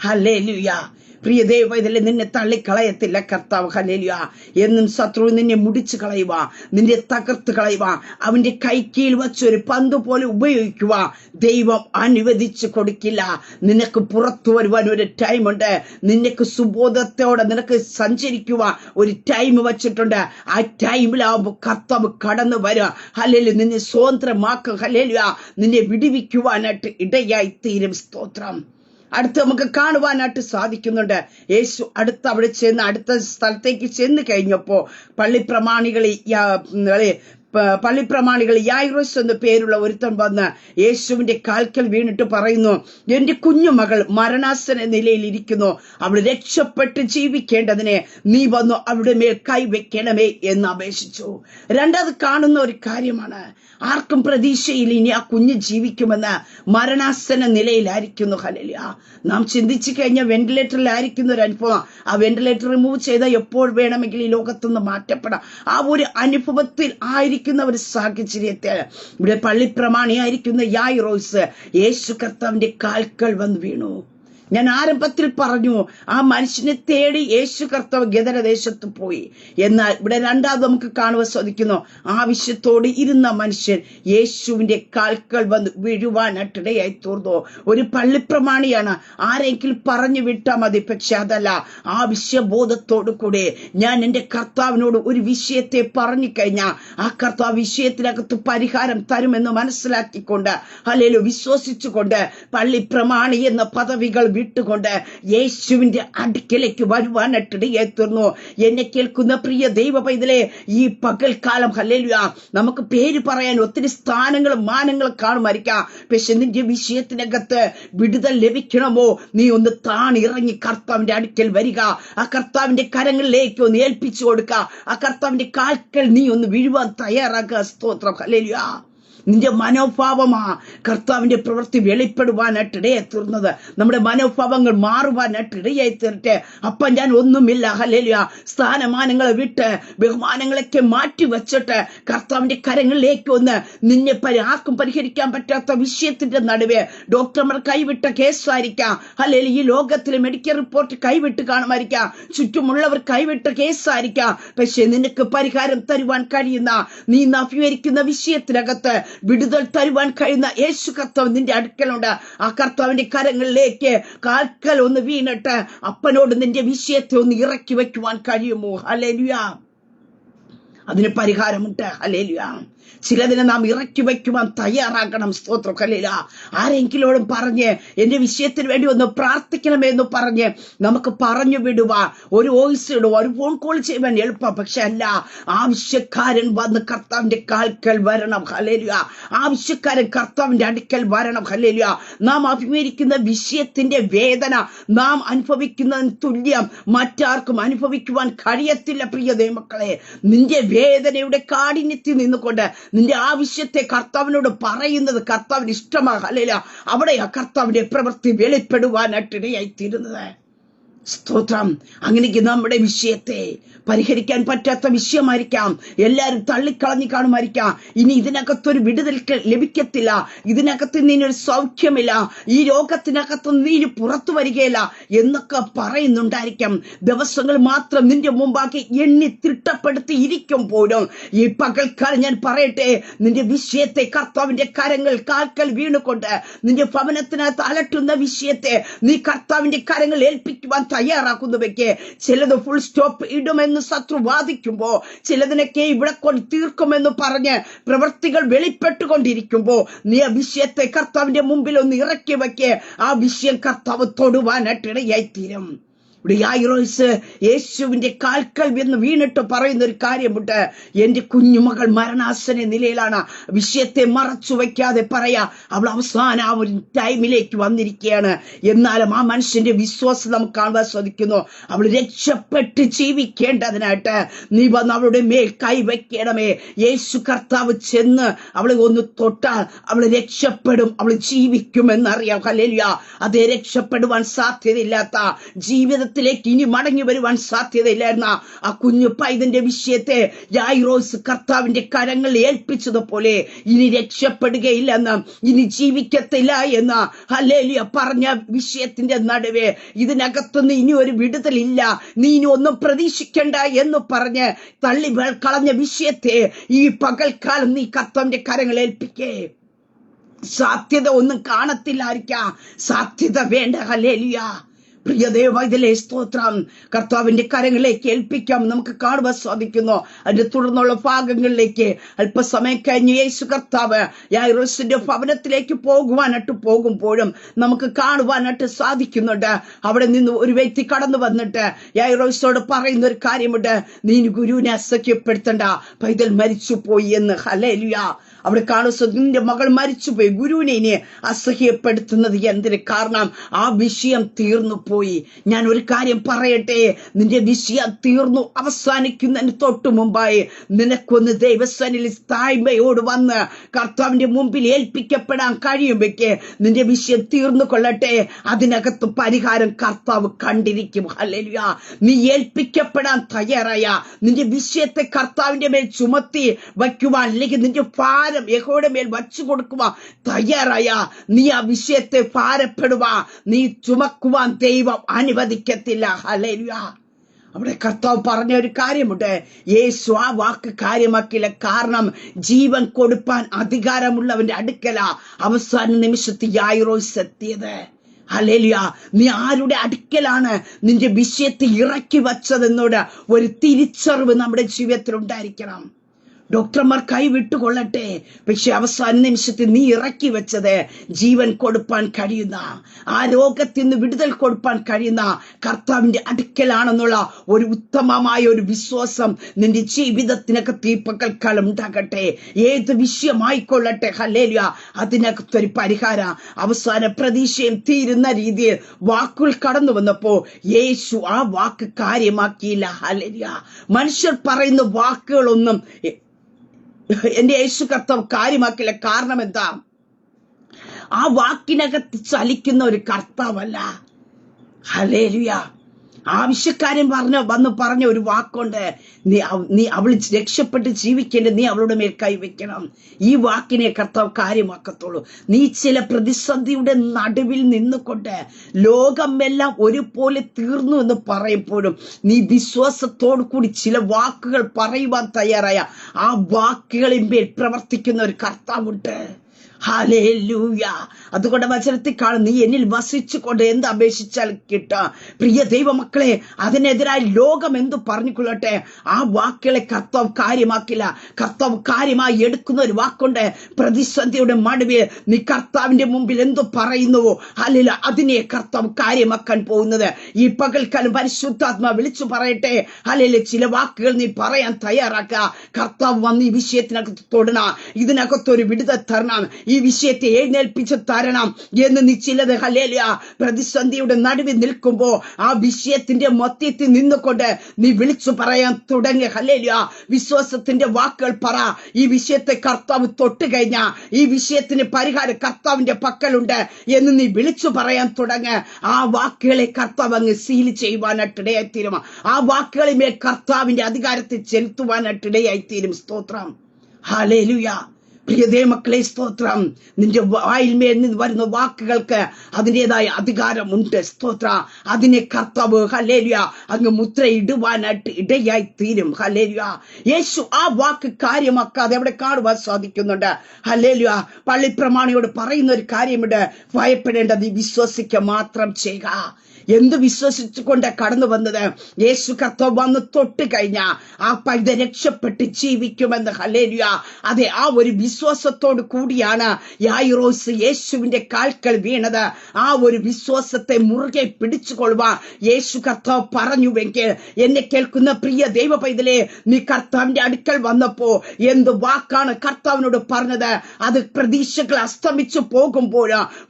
ഹല്ലേലൂയ. പ്രിയ ദൈവ ഇതിൽ നിന്നെ തള്ളിക്കളയത്തില്ല കർത്താവ്. ഹല്ലേലൂയ. എന്നും ശത്രു നിന്നെ മുടിച്ചു കളയുക, നിന്നെ തകർത്ത് കളയുക, അവന്റെ കൈക്കീൽ വച്ചൊരു പന്ത് പോലെ ഉപയോഗിക്കുക ദൈവം അനുവദിച്ചു കൊടുക്കില്ല. നിനക്ക് പുറത്തു വരുവാൻ ഒരു ടൈമുണ്ട്. നിനക്ക് സുബോധത്തോടെ നിനക്ക് സഞ്ചരിക്കുക ഒരു ടൈം വച്ചിട്ടുണ്ട്. ആ ടൈമിലാവുമ്പോ കർത്താവ് കടന്നു വരിക. ഹല്ലേലൂയ. നിന്നെ സ്വതന്ത്രമാക്കുക. ഹല്ലേലൂയ. നിന്നെ വിടുവിക്കുവാനായിട്ട് ഇടയായി തീരും. സ്തോത്രം. അടുത്ത് നമുക്ക് കാണുവാനായിട്ട് സാധിക്കുന്നുണ്ട്. യേശു അവിടെ ചെന്ന് അടുത്ത സ്ഥലത്തേക്ക് ചെന്ന് കഴിഞ്ഞപ്പോ പള്ളിപ്രമാണികൾ യായിറോസ് എന്ന പേരുള്ള ഒരുത്തൻ വന്ന് യേശുവിന്റെ കാൽക്കൽ വീണിട്ട് പറയുന്നു, എന്റെ കുഞ്ഞുമകൾ മരണാസന്ന നിലയിൽ ഇരിക്കുന്നു, അവൾ രക്ഷപ്പെട്ട് ജീവിക്കേണ്ടതിനെ നീ വന്നു അവിടെ മേൽ കൈവെക്കണമേ എന്ന് അപേക്ഷിച്ചു. രണ്ടാമത് കാണുന്ന ഒരു കാര്യമാണ്, ആർക്കും പ്രതീക്ഷയിൽ ഇനി ആ കുഞ്ഞ് ജീവിക്കുമെന്ന്. മരണാസന്ന നിലയിലായിരിക്കുന്നു. ഹല്ലേലൂയ. നാം ചിന്തിച്ചു കഴിഞ്ഞാൽ വെന്റിലേറ്ററിലായിരിക്കുന്ന ഒരു അനുഭവം. ആ വെന്റിലേറ്റർ റിമൂവ് ചെയ്താൽ എപ്പോൾ വേണമെങ്കിൽ ഈ ലോകത്തുനിന്ന് മാറ്റപ്പെടാം. ആ ഒരു അനുഭവത്തിൽ ആയിരിക്കുന്ന ഒരു സാഹചര്യത്തിൽ ഇവിടെ പള്ളിപ്രമാണിയായിരിക്കുന്ന യായിറോസ് യേശു കർത്താവിന്റെ കാൽക്കൽ വന്ന് വീണു. ഞാൻ ആരംഭത്തിൽ പറഞ്ഞു, ആ മനുഷ്യനെ തേടി യേശു കർത്താവ് ഗദരദേശത്ത് പോയി. എന്നാൽ ഇവിടെ രണ്ടാമത് നമുക്ക് കാണുവാൻ സാധിക്കുന്നു, ആവശ്യത്തോട് ഇരുന്ന മനുഷ്യൻ യേശുവിന്റെ കാൽക്കൽ വന്ന് വീഴുവാനായിട്ടിടയായി തീർന്നു. ഒരു പള്ളിപ്രമാണിയാണ്, ആരെങ്കിലും പറഞ്ഞു വിട്ടാൽ മതി. പക്ഷെ അതല്ല, ആവശ്യബോധത്തോടു കൂടെ ഞാൻ എന്റെ കർത്താവിനോട് ഒരു വിഷയത്തെ പറഞ്ഞു കഴിഞ്ഞാൽ ആ കർത്താവ് വിഷയത്തിനകത്ത് പരിഹാരം തരുമെന്ന് മനസ്സിലാക്കിക്കൊണ്ട് ഹല്ലേലൂയ വിശ്വസിച്ചുകൊണ്ട് പള്ളിപ്രമാണി എന്ന പദവികൾ വിട്ടുകൊണ്ട് യേശുവിന്റെ അടുക്കലേക്ക് വരുവാനായിട്ടിടയായി തീർന്നു. എന്നെ കേൾക്കുന്ന പ്രിയ ദൈവ പൈതലേ, ഈ പകൽക്കാലം ഹല്ലേലൂയ നമുക്ക് പേര് പറയാൻ ഒത്തിരി സ്ഥാനങ്ങളും മാനങ്ങളും കാണുമായിരിക്കാം. പക്ഷെ നിന്റെ വിഷയത്തിനകത്ത് വിടുതൽ ലഭിക്കണമോ, നീ ഒന്ന് താണിറങ്ങി കർത്താവിന്റെ അടുക്കൽ വരിക. ആ കർത്താവിന്റെ കരങ്ങളിലേക്ക് ഒന്ന് ഏൽപ്പിച്ചു കൊടുക്കുക. ആ കർത്താവിന്റെ കാൽക്കൽ നീ ഒന്ന് വീഴുവാൻ തയ്യാറാക്കുക. സ്തോത്രം. ഹല്ലേലൂയ. നിന്റെ മനോഭാവമാ കർത്താവിന്റെ പ്രവൃത്തി വെളിപ്പെടുവാനായിട്ട് ഇടയായി തീർന്നത്. നമ്മുടെ മനോഭാവങ്ങൾ മാറുവാനായിട്ട് ഇടയായി തീരട്ടെ. അപ്പൊ ഞാൻ ഒന്നുമില്ല, ഹല്ലേലൂയ, സ്ഥാനമാനങ്ങളെ വിട്ട് ബഹുമാനങ്ങളൊക്കെ മാറ്റി വെച്ചിട്ട് കർത്താവിന്റെ കരങ്ങളിലേക്ക് ഒന്ന് നിന്നെ ആർക്കും പരിഹരിക്കാൻ പറ്റാത്ത വിഷയത്തിന്റെ നടുവേ ഡോക്ടർമാർ കൈവിട്ട കേസായിരിക്കാം, ഹല്ലേലൂയ, ഈ ലോകത്തിലെ മെഡിക്കൽ റിപ്പോർട്ട് കൈവിട്ട് കാണുമായിരിക്കാം, ചുറ്റുമുള്ളവർ കൈവിട്ട കേസായിരിക്കാം. പക്ഷെ നിനക്ക് പരിഹാരം തരുവാൻ കഴിയുന്ന, നീ അഭിമുഖീകരിക്കുന്ന വിഷയത്തിനകത്ത് വിടുതൽ തരുവാൻ കഴിയുന്ന യേശു കർത്താവ് നിന്റെ അടുക്കലുണ്ട്. ആ കർത്താവിന്റെ കരങ്ങളിലേക്ക് കാൽക്കൽ ഒന്ന് വീണിട്ട് അപ്പനോട് നിന്റെ വിഷയത്തെ ഒന്ന് ഇറക്കി വെക്കുവാൻ കഴിയുമോ? ഹല്ലേലൂയ. അതിന് പരിഹാരമുണ്ട്. ഹല്ലേലൂയ. ചിലതിനെ നാം ഇറക്കി വയ്ക്കുവാൻ തയ്യാറാക്കണം. സ്തോത്രം. ഹല്ലേലൂയ. ആരെങ്കിലോടും പറഞ്ഞ് എന്റെ വിഷയത്തിന് വേണ്ടി ഒന്ന് പ്രാർത്ഥിക്കണമെന്ന് പറഞ്ഞ് നമുക്ക് പറഞ്ഞു വിടുക, ഒരു വോയിസ് ഇടുക, ഒരു ഫോൺ കോൾ ചെയ്യുവാൻ എളുപ്പം. പക്ഷെ അല്ല, ആവശ്യക്കാരൻ വന്ന് കർത്താവിന്റെ കാൽക്കൽ വരണം. ഹല്ലേലൂയ. ആവശ്യക്കാരൻ കർത്താവിന്റെ അടുക്കൽ വരണം. ഹല്ലേലൂയ. നാം അഭിമുഖീകരിക്കുന്ന വിഷയത്തിന്റെ വേദന നാം അനുഭവിക്കുന്നതിന് തുല്യം മറ്റാർക്കും അനുഭവിക്കുവാൻ കഴിയത്തില്ല. പ്രിയ ദൈവമക്കളെ, നിന്റെ വേദനയുടെ കാഠിന്യത്തിൽ നിന്നുകൊണ്ട് നിന്റെ ആവശ്യത്തെ കർത്താവിനോട് പറയുന്നത് കർത്താവിന് ഇഷ്ടമാണ്. ഹല്ലേലൂയ. അവിടെയാ കർത്താവിന്റെ പ്രവൃത്തി വെളിപ്പെടുവാനായിട്ടിടയായി തീരുന്നത്. സ്തോത്രം. അങ്ങനെ നമ്മുടെ വിഷയത്തെ പരിഹരിക്കാൻ പറ്റാത്ത വിഷയമായിരിക്കാം, എല്ലാരും തള്ളിക്കളഞ്ഞു കാണുമായിരിക്കാം. ഇനി ഇതിനകത്തൊരു വിടുതൽ ലഭിക്കത്തില്ല, ഇതിനകത്ത് നീനൊരു സൗഖ്യമില്ല, ഈ രോഗത്തിനകത്ത് നീ പുറത്തു വരികയില്ല എന്നൊക്കെ പറയുന്നുണ്ടായിരിക്കാം. ദിവസങ്ങൾ മാത്രം നിന്റെ മുമ്പാക്കി എണ്ണി തിട്ടപ്പെടുത്തി ഇരിക്കുമ്പോഴും ഈ പകൽക്കാലം ഞാൻ പറയട്ടെ, നിന്റെ വിഷയത്തെ കർത്താവിന്റെ കരങ്ങൾ കാൽക്കൽ വീണുകൊണ്ട് നിന്റെ ഭവനത്തിനകത്ത് അലട്ടുന്ന വിഷയത്തെ നീ കർത്താവിന്റെ കരങ്ങൾ ഏൽപ്പിക്കുവാൻ തയ്യാറാക്കുന്നവയ്ക്ക് ചിലത് ഫുൾ സ്റ്റോപ്പ് ഇടുമെന്ന് ശത്രു വാദിക്കുമ്പോ, ചിലതിനൊക്കെ ഇവിടെ കൊണ്ട് തീർക്കുമെന്ന് പറഞ്ഞ് പ്രവൃത്തികൾ വെളിപ്പെട്ടുകൊണ്ടിരിക്കുമ്പോ നീ ആ വിഷയത്തെ കർത്താവിന്റെ മുമ്പിൽ ഒന്ന് ഇറക്കി വയ്ക്ക്. ആ വിഷയം കർത്താവ് തൊടുവാനായിട്ടിടയായിത്തീരും. ഇവിടെ യായിറോസ് യേശുവിന്റെ കാൽക്കൽ എന്ന് വീണിട്ട് പറയുന്ന ഒരു കാര്യമുണ്ട്, എന്റെ കുഞ്ഞുമകൾ മരണാസന്ന നിലയിലാണ്. വിഷയത്തെ മറച്ചു വയ്ക്കാതെ പറയാ, അവൾ അവസാനം ആ ഒരു ടൈമിലേക്ക് വന്നിരിക്കുകയാണ്. എന്നാലും ആ മനുഷ്യന്റെ വിശ്വാസം നമുക്ക് കാണാൻ സാധിക്കുന്നു. അവൾ രക്ഷപ്പെട്ട് ജീവിക്കേണ്ടതിനായിട്ട് നീ വന്ന് അവളുടെ മേൽ കൈവയ്ക്കണമേ. യേശു കർത്താവ് ചെന്ന് അവളെ ഒന്ന് തൊട്ടാൽ അവൾ രക്ഷപ്പെടും, അവൾ ജീവിക്കുമെന്നറിയാം. ഹല്ലേലൂയ. അതേ, രക്ഷപ്പെടുവാൻ സാധ്യതയില്ലാത്ത ജീവിതത്തിൽ ജീവിതത്തിലേക്ക് ഇനി മടങ്ങി വരുവാൻ സാധ്യതയില്ലായിരുന്ന ആ കുഞ്ഞു പൈതന്റെ വിഷയത്തെ യായിറോസ് കർത്താവിന്റെ കരങ്ങളിൽ ഏൽപ്പിച്ചതുപോലെ ഇനി രക്ഷപ്പെടുകയില്ലെന്ന്, ഇനി ജീവിക്കത്തില്ല എന്ന് ഹല്ലേലൂയ പറഞ്ഞ വിഷയത്തിന്റെ നടുവേ ഇതിനകത്തുനിന്ന് ഇനി ഒരു വിടുതലില്ല, നീ ഇനി ഒന്നും പ്രതീക്ഷിക്കണ്ട എന്ന് പറഞ്ഞ് തള്ളി കളഞ്ഞ വിഷയത്തെ ഈ പകൽക്കാലം നീ കർത്താവിന്റെ കരങ്ങളിൽ ഏൽപ്പിക്കേ. സാധ്യത ഒന്നും കാണത്തില്ലായിരിക്കാം, സാധ്യത വേണ്ട. ഹല്ലേലൂയ. പ്രിയ ദൈവമക്കളെ, സ്തോത്രം. കർത്താവിന്റെ കരങ്ങളിലേക്ക് ഏൽപ്പിക്കാം. നമുക്ക് കാണുവാൻ സാധിക്കുന്നു. അതിന്റെ തുടർന്നുള്ള ഭാഗങ്ങളിലേക്ക് അല്പസമയം കഴിഞ്ഞ് യേശു കർത്താവ് യായിറോസിന്റെ ഭവനത്തിലേക്ക് പോകുമ്പോഴും നമുക്ക് കാണുവാനായിട്ട് സാധിക്കുന്നുണ്ട്. അവിടെ നിന്ന് ഒരു വ്യക്തി കടന്നു വന്നിട്ട് യായിറോസോട് പറയുന്ന ഒരു കാര്യമുണ്ട്, നീ ഗുരുവിനെ അസഖ്യപ്പെടുത്തണ്ട, പൈതൽ മരിച്ചു പോയി എന്ന്. ഹല്ലേലൂയ. അവിടെ കാണുക, നിന്റെ മകൾ മരിച്ചുപോയി, ഗുരുവിനെ ഇനി അസഹ്യപ്പെടുത്തുന്നത് എന്തിന്? കാരണം ആ വിഷയം തീർന്നു പോയി. ഞാൻ ഒരു കാര്യം പറയട്ടെ, നിന്റെ വിഷയം തീർന്നു അവസാനിക്കുന്നതിന് തൊട്ടു മുമ്പായി നിനക്കൊന്ന് ദൈവസന്നിധിയിൽ താഴ്മയോട് വന്ന് കർത്താവിന്റെ മുമ്പിൽ ഏൽപ്പിക്കപ്പെടാൻ കഴിയുമ്പോഴേക്ക് നിന്റെ വിഷയം തീർന്നു കൊള്ളട്ടെ. അതിനകത്ത് പരിഹാരം കർത്താവ് കണ്ടിരിക്കും. ഹല്ലേലൂയ. നീ ഏൽപ്പിക്കപ്പെടാൻ തയ്യാറായ, നിന്റെ വിഷയത്തെ കർത്താവിന്റെ മേൽ ചുമത്തി വയ്ക്കുവാൻ, അല്ലെങ്കിൽ നിന്റെ ഭാരം യഹോവയുടെ മേൽ വച്ചു കൊടുക്കുവാൻ തയ്യാറായ, നീ ആ വിഷയത്തെ ഭാരപ്പെടുവാൻ, നീ ചുമക്കുവാൻ ദൈവം അനുവദിക്കത്തില്ല. ഹല്ലേലൂയ. അവിടെ കർത്താവ് പറഞ്ഞ ഒരു കാര്യമുണ്ട്, യേശു ആ വാക്ക് കാര്യമാക്കില്ല. കാരണം ജീവൻ കൊടുപ്പാൻ അധികാരമുള്ളവന്റെ അടുക്കല അവസാന നിമിഷത്തിൽ യായിറോസ് എത്തിയത്. ഹല്ലേലൂയ. നീ ആരുടെ അടുക്കലാണ് നിന്റെ വിഷയത്തെ ഇറക്കി വച്ചതെന്നോട് ഒരു തിരിച്ചറിവ് നമ്മുടെ ജീവിതത്തിൽ ഉണ്ടായിരിക്കണം. ഡോക്ടർമാർ കൈവിട്ടുകൊള്ളട്ടെ, പക്ഷെ അവസാന നിമിഷത്തിൽ നീ ഇറക്കി വെച്ചത് ജീവൻ കൊടുപ്പാൻ കഴിയുന്ന, ആ രോഗത്തിൽ നിന്ന് വിടുതൽ കൊടുപ്പാൻ കഴിയുന്ന കർത്താവിന്റെ അടുക്കലാണെന്നുള്ള ഒരു ഉത്തമമായ ഒരു വിശ്വാസം നിന്റെ ജീവിതത്തിനകത്ത് ഈ പകൽക്കാലം ഉണ്ടാകട്ടെ. ഏത് വിഷയമായിക്കൊള്ളട്ടെ, ഹല്ലേലൂയ, അതിനകത്തൊരു പരിഹാരം. അവസാന പ്രതീക്ഷയും തീരുന്ന രീതിയിൽ വാക്കുകൾ കടന്നു വന്നപ്പോ യേശു ആ വാക്ക് കാര്യമാക്കിയില്ല. ഹല്ലേലൂയ. മനുഷ്യർ പറയുന്ന വാക്കുകളൊന്നും എന്റെ യേശു കർത്താവ് കാര്യമാക്കില്ല. കാരണം എന്താ? ആ വാക്കിനകത്ത് ചലിക്കുന്ന ഒരു കർത്താവല്ല. ഹല്ലേലൂയ. ആവശ്യക്കാരൻ വന്ന് പറഞ്ഞ ഒരു വാക്കുണ്ട്, നീ അവൾ രക്ഷപ്പെട്ട് ജീവിക്കേണ്ടത് നീ അവളുടെ മേൽ കൈവയ്ക്കണം. ഈ വാക്കിനെ കർത്താവ് കാര്യമാക്കത്തുള്ളൂ. നീ ചില പ്രതിസന്ധിയുടെ നടുവിൽ നിന്നുകൊണ്ട് ലോകമെല്ലാം ഒരുപോലെ തീർന്നു എന്ന് പറയുമ്പോഴും നീ വിശ്വാസത്തോടു കൂടി ചില വാക്കുകൾ പറയുവാൻ തയ്യാറായ, ആ വാക്കുകളിന്മേൽ പ്രവർത്തിക്കുന്ന ഒരു കർത്താവുണ്ട്. ഹല്ലേലൂയ. അതുകൊണ്ട് വചനത്തിൽ കാണും, നീ എന്നിൽ വസിച്ചുകൊണ്ട് എന്ത് അപേക്ഷിച്ചാൽ കിട്ടാം. പ്രിയ ദൈവമക്കളെ, അതിനെതിരായി ലോകം എന്തു പറഞ്ഞുകൊള്ളട്ടെ, ആ വാക്കുകളെ കർത്താവ് കാര്യമാക്കില്ല. കർത്താവ് കാര്യമായി എടുക്കുന്ന ഒരു വാക്കുണ്ട്. പ്രതിസന്ധിയുടെ നടുവിൽ നീ കർത്താവിന്റെ മുമ്പിൽ എന്തു പറയുന്നുവോ ഹല്ലേലൂയ, അതിനെ കർത്താവ് കാര്യമാക്കാൻ പോകുന്നത്. ഈ പകൽക്കാലം പരിശുദ്ധാത്മാ വിളിച്ചു പറയട്ടെ, ഹല്ലേലൂയ, ചില വാക്കുകൾ നീ പറയാൻ തയ്യാറാക്കുക. കർത്താവ് വന്ന് ഈ വിഷയത്തിനകത്ത് തൊടണം, ഇതിനകത്തൊരു വിടുതൽ തരണം, ഈ വിഷയത്തെ എഴുന്നേൽപ്പിച്ച് തരണം എന്ന് നീ ചിലത് ഹല്ലേലൂയ പ്രതിസന്ധിയുടെ നടുവിൽ നിൽക്കുമ്പോ ആ വിഷയത്തിന്റെ മധ്യത്തിൽ നിന്നുകൊണ്ട് നീ വിളിച്ചു പറയാൻ തുടങ്ങി. ഹല്ലേലൂയ. വിശ്വാസത്തിന്റെ വാക്കുകൾ പറ. ഈ വിഷയത്തെ കർത്താവ് തൊട്ട് കഴിഞ്ഞാ ഈ വിഷയത്തിന് പരിഹാരം കർത്താവിന്റെ പക്കലുണ്ട് എന്ന് നീ വിളിച്ചു പറയാൻ തുടങ്ങ്. ആ വാക്കുകളെ കർത്താവ് അങ്ങ് സീൽ ചെയ്യുവാനായിട്ടിടയായിത്തീരും. ആ വാക്കുകളെ മേൽ കർത്താവിന്റെ അധികാരത്തെ ചെലുത്തുവാനായിട്ടിടയായിത്തീരും. സ്തോത്രം. ഹല്ലേലൂയ. പ്രിയ ദൈവമക്കളെ, സ്തോത്രം. നിന്റെ വായിൽമേൽ നിന്ന് വരുന്ന വാക്കുകൾക്ക് അതിൻ്റെതായ അധികാരമുണ്ട്. സ്തോത്ര. അതിനെ കർത്താവ് ഹല്ലേലൂയ അങ്ങ് മുദ്രയിടുവാനായിട്ട് ഇടയായി തീരും. ഹല്ലേലൂയ. യേശു ആ വാക്ക് കാര്യമാക്കാതെ അവിടെ കാണുവാൻ സാധിക്കുന്നുണ്ട്. ഹല്ലേലൂയ. പള്ളിപ്രമാണിയോട് പറയുന്ന ഒരു കാര്യമുണ്ട്, ഭയപ്പെടേണ്ടത് വിശ്വസിക്കുക മാത്രം ചെയ്യുക. എന്ത് വിശ്വസിച്ചുകൊണ്ട് കടന്നു വന്നത്? യേശു കർത്താവ് വന്ന് തൊട്ട് കഴിഞ്ഞ ആ പൈതൽ രക്ഷപ്പെട്ട് ജീവിക്കുമെന്ന്. ഹല്ലേലൂയ. അതെ, ആ ഒരു വിശ്വാസത്തോട് കൂടിയാണ് യായിറോസ് യേശുവിന്റെ കാൽക്കൽ വീണത്. ആ ഒരു വിശ്വാസത്തെ മുറുകെ പിടിച്ചുകൊള്ളുവാൻ യേശു കർത്താവ് പറഞ്ഞുവെങ്കിൽ, എന്നെ കേൾക്കുന്ന പ്രിയ ദൈവ പൈതലേ, നീ കർത്താവിന്റെ അടുക്കൽ വന്നപ്പോ എന്ത് വാക്കാണ് കർത്താവിനോട് പറഞ്ഞത്? അത് പ്രതീക്ഷകൾ അസ്തമിച്ചു പോകുമ്പോൾ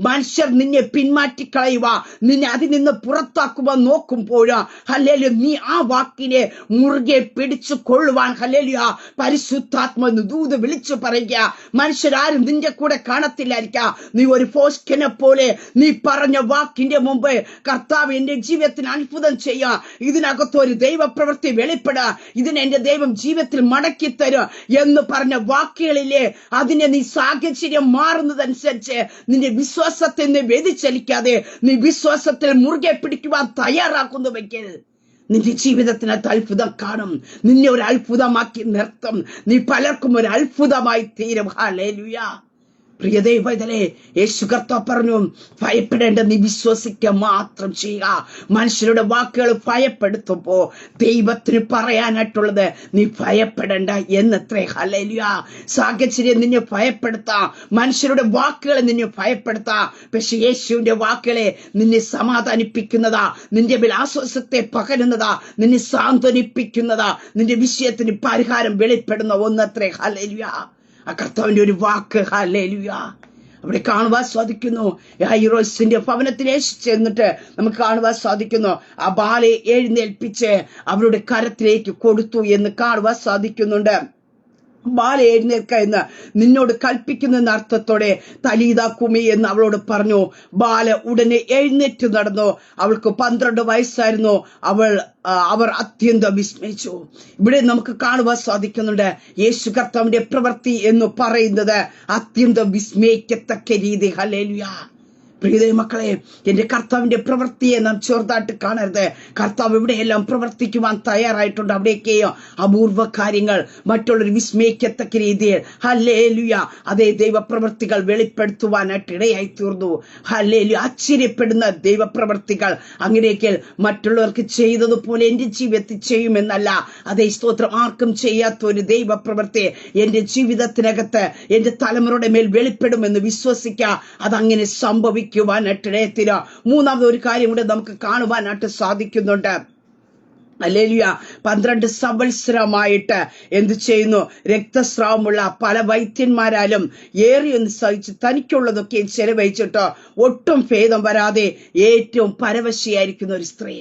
മനുഷ്യർ നിന്നെ പിന്മാറ്റിക്കളയുക, നിന്നെ അതിൽ നിന്ന് പുറത്താക്കുവാൻ നോക്കുമ്പോൾ ഹല്ലേലൂയ നീ ആ വാക്കിനെ മുറുകെ പിടിച്ചു കൊള്ളുവാൻ ഹല്ലേലൂയ പരിശുദ്ധാത്മ ദൂത് വിളിച്ചു പറയുക. മനുഷ്യരാരും നിന്റെ കൂടെ കാണത്തില്ലായിരിക്കാം. നീ ഒരു ഫോസ്കിനെ പോലെ നീ പറഞ്ഞ വാക്കിന്റെ മുമ്പ് കർത്താവ് എന്റെ ജീവിതത്തിന് അത്ഭുതം ചെയ്യാ, ഇതിനകത്ത് ഒരു ദൈവപ്രവൃത്തി വെളിപ്പെടാ, ഇതിന് എന്റെ ദൈവം ജീവിതത്തിൽ മടക്കി തരും എന്ന് പറഞ്ഞ വാക്കുകളിലെ അതിനെ നീ സാഹചര്യം മാറുന്നതനുസരിച്ച് നിന്റെ വിശ്വാസത്തെ നീ വ്യതിചലിക്കാതെ നീ വിശ്വാസത്തിൽ മുറുകെ പിടിക്കുവാൻ തയ്യാറാക്കുന്നുവെങ്കിൽ നിന്റെ ജീവിതത്തിനകത്ത് അത്ഭുതം കാണും. നിന്നെ ഒരു അത്ഭുതമാക്കി നിർത്തും. നീ പലർക്കും ഒരു അത്ഭുതമായി തീരും. ഹല്ലേലൂയ. പ്രിയ ദൈവമേ, യേശു കർത്താവ് പറഞ്ഞു, ഭയപ്പെടേണ്ട, നീ വിശ്വസിക്കുക മാത്രം ചെയ്യുക. മനുഷ്യരുടെ വാക്കുകൾ ഭയപ്പെടുത്തുമ്പോ ദൈവത്തിന് പറയാനായിട്ടുള്ളത് നീ ഭയപ്പെടേണ്ട എന്നത്രേ. ഹല്ലേലൂയ. സാഹചര്യം നിന്നെ ഭയപ്പെടുത്താം, മനുഷ്യരുടെ വാക്കുകൾ നിന്നെ ഭയപ്പെടുത്താം. പക്ഷെ യേശുവിന്റെ വാക്കുകളെ നിന്നെ സമാധാനിപ്പിക്കുന്നതാ, നിന്റെ മേൽ ആശ്വാസത്തെ പകരുന്നതാ, നിന്നെ സാന്ത്വനിപ്പിക്കുന്നതാ, നിന്റെ വിഷയത്തിന് പരിഹാരം വെളിപ്പെടുന്ന ഒന്നത്രേ. ഹല്ലേലൂയ. ആ കർത്താവിന്റെ ഒരു വാക്ക്. ഹല്ലേലൂയ. അവിടെ കാണുവാൻ സാധിക്കുന്നു. യായിറോസിന്റെ ഭവനത്തിൽ യേശു ചെന്നിട്ട് നമുക്ക് കാണുവാൻ സാധിക്കുന്നു. ആ ബാലെ എഴുന്നേൽപ്പിച്ച് അവരുടെ കരത്തിലേക്ക് കൊടുത്തു എന്ന് കാണുവാൻ സാധിക്കുന്നുണ്ട്. ബാല എഴുന്നേൽക്ക എന്ന് നിന്നോട് കൽപ്പിക്കുന്ന അർത്ഥത്തോടെ തലീദ കുമി എന്ന് അവളോട് പറഞ്ഞു. ബാല ഉടനെ എഴുന്നേറ്റ് നടന്നു. അവൾക്ക് 12 വയസ്സായിരുന്നു. അവർ അത്യന്തം വിസ്മയിച്ചു. ഇവിടെ നമുക്ക് കാണുവാൻ സാധിക്കുന്നുണ്ട് യേശു കർത്താവിന്റെ പ്രവൃത്തി എന്ന് പറയുന്നത് അത്യന്തം വിസ്മയിക്കത്തക്ക രീതി. ഹല്ലേലൂയ. പ്രിയ മക്കളെ, എന്റെ കർത്താവിന്റെ പ്രവൃത്തിയെ നാം ചെറുതായിട്ട് കാണരുത്. കർത്താവ് എവിടെയെല്ലാം പ്രവർത്തിക്കുവാൻ തയ്യാറായിട്ടുണ്ട് അവിടേക്കെയോ അപൂർവ കാര്യങ്ങൾ മറ്റുള്ളൊരു വിസ്മയിക്കത്തക്ക രീതിയിൽ ഹല്ലേലൂയ അതേ ദൈവപ്രവൃത്തികൾ വെളിപ്പെടുത്തുവാനായിട്ട് ഇടയായി തീർന്നു. ഹല്ലേലൂയ. ആശ്ചര്യപ്പെടുന്ന ദൈവപ്രവൃത്തികൾ അങ്ങനെയൊക്കെ മറ്റുള്ളവർക്ക് ചെയ്തതുപോലെ എന്റെ ജീവിതത്തിൽ ചെയ്യുമെന്നല്ല. അതേ സ്തോത്രം. ആർക്കും ചെയ്യാത്ത ഒരു ദൈവപ്രവൃത്തി എന്റെ ജീവിതത്തിനകത്ത് എന്റെ തലമുറയുടെ മേൽ വെളിപ്പെടുമെന്ന് വിശ്വസിക്കുക. അതങ്ങനെ സംഭവിക്കും. മൂന്നാമത് ഒരു കാര്യം കൂടെ നമുക്ക് കാണുവാനായിട്ട് സാധിക്കുന്നുണ്ട്. ഹല്ലേലൂയ. 12 സംവത്സരമായിട്ട് എന്ത് ചെയ്യുന്നു? രക്തസ്രാവമുള്ള പല വൈദ്യന്മാരാലും ഏറിയൊന്ന് സഹിച്ച് തനിക്കുള്ളതൊക്കെ ചെലവഴിച്ചിട്ട് ഒട്ടും ഭേദം വരാതെ ഏറ്റവും പരവശയായിരിക്കുന്ന ഒരു സ്ത്രീ.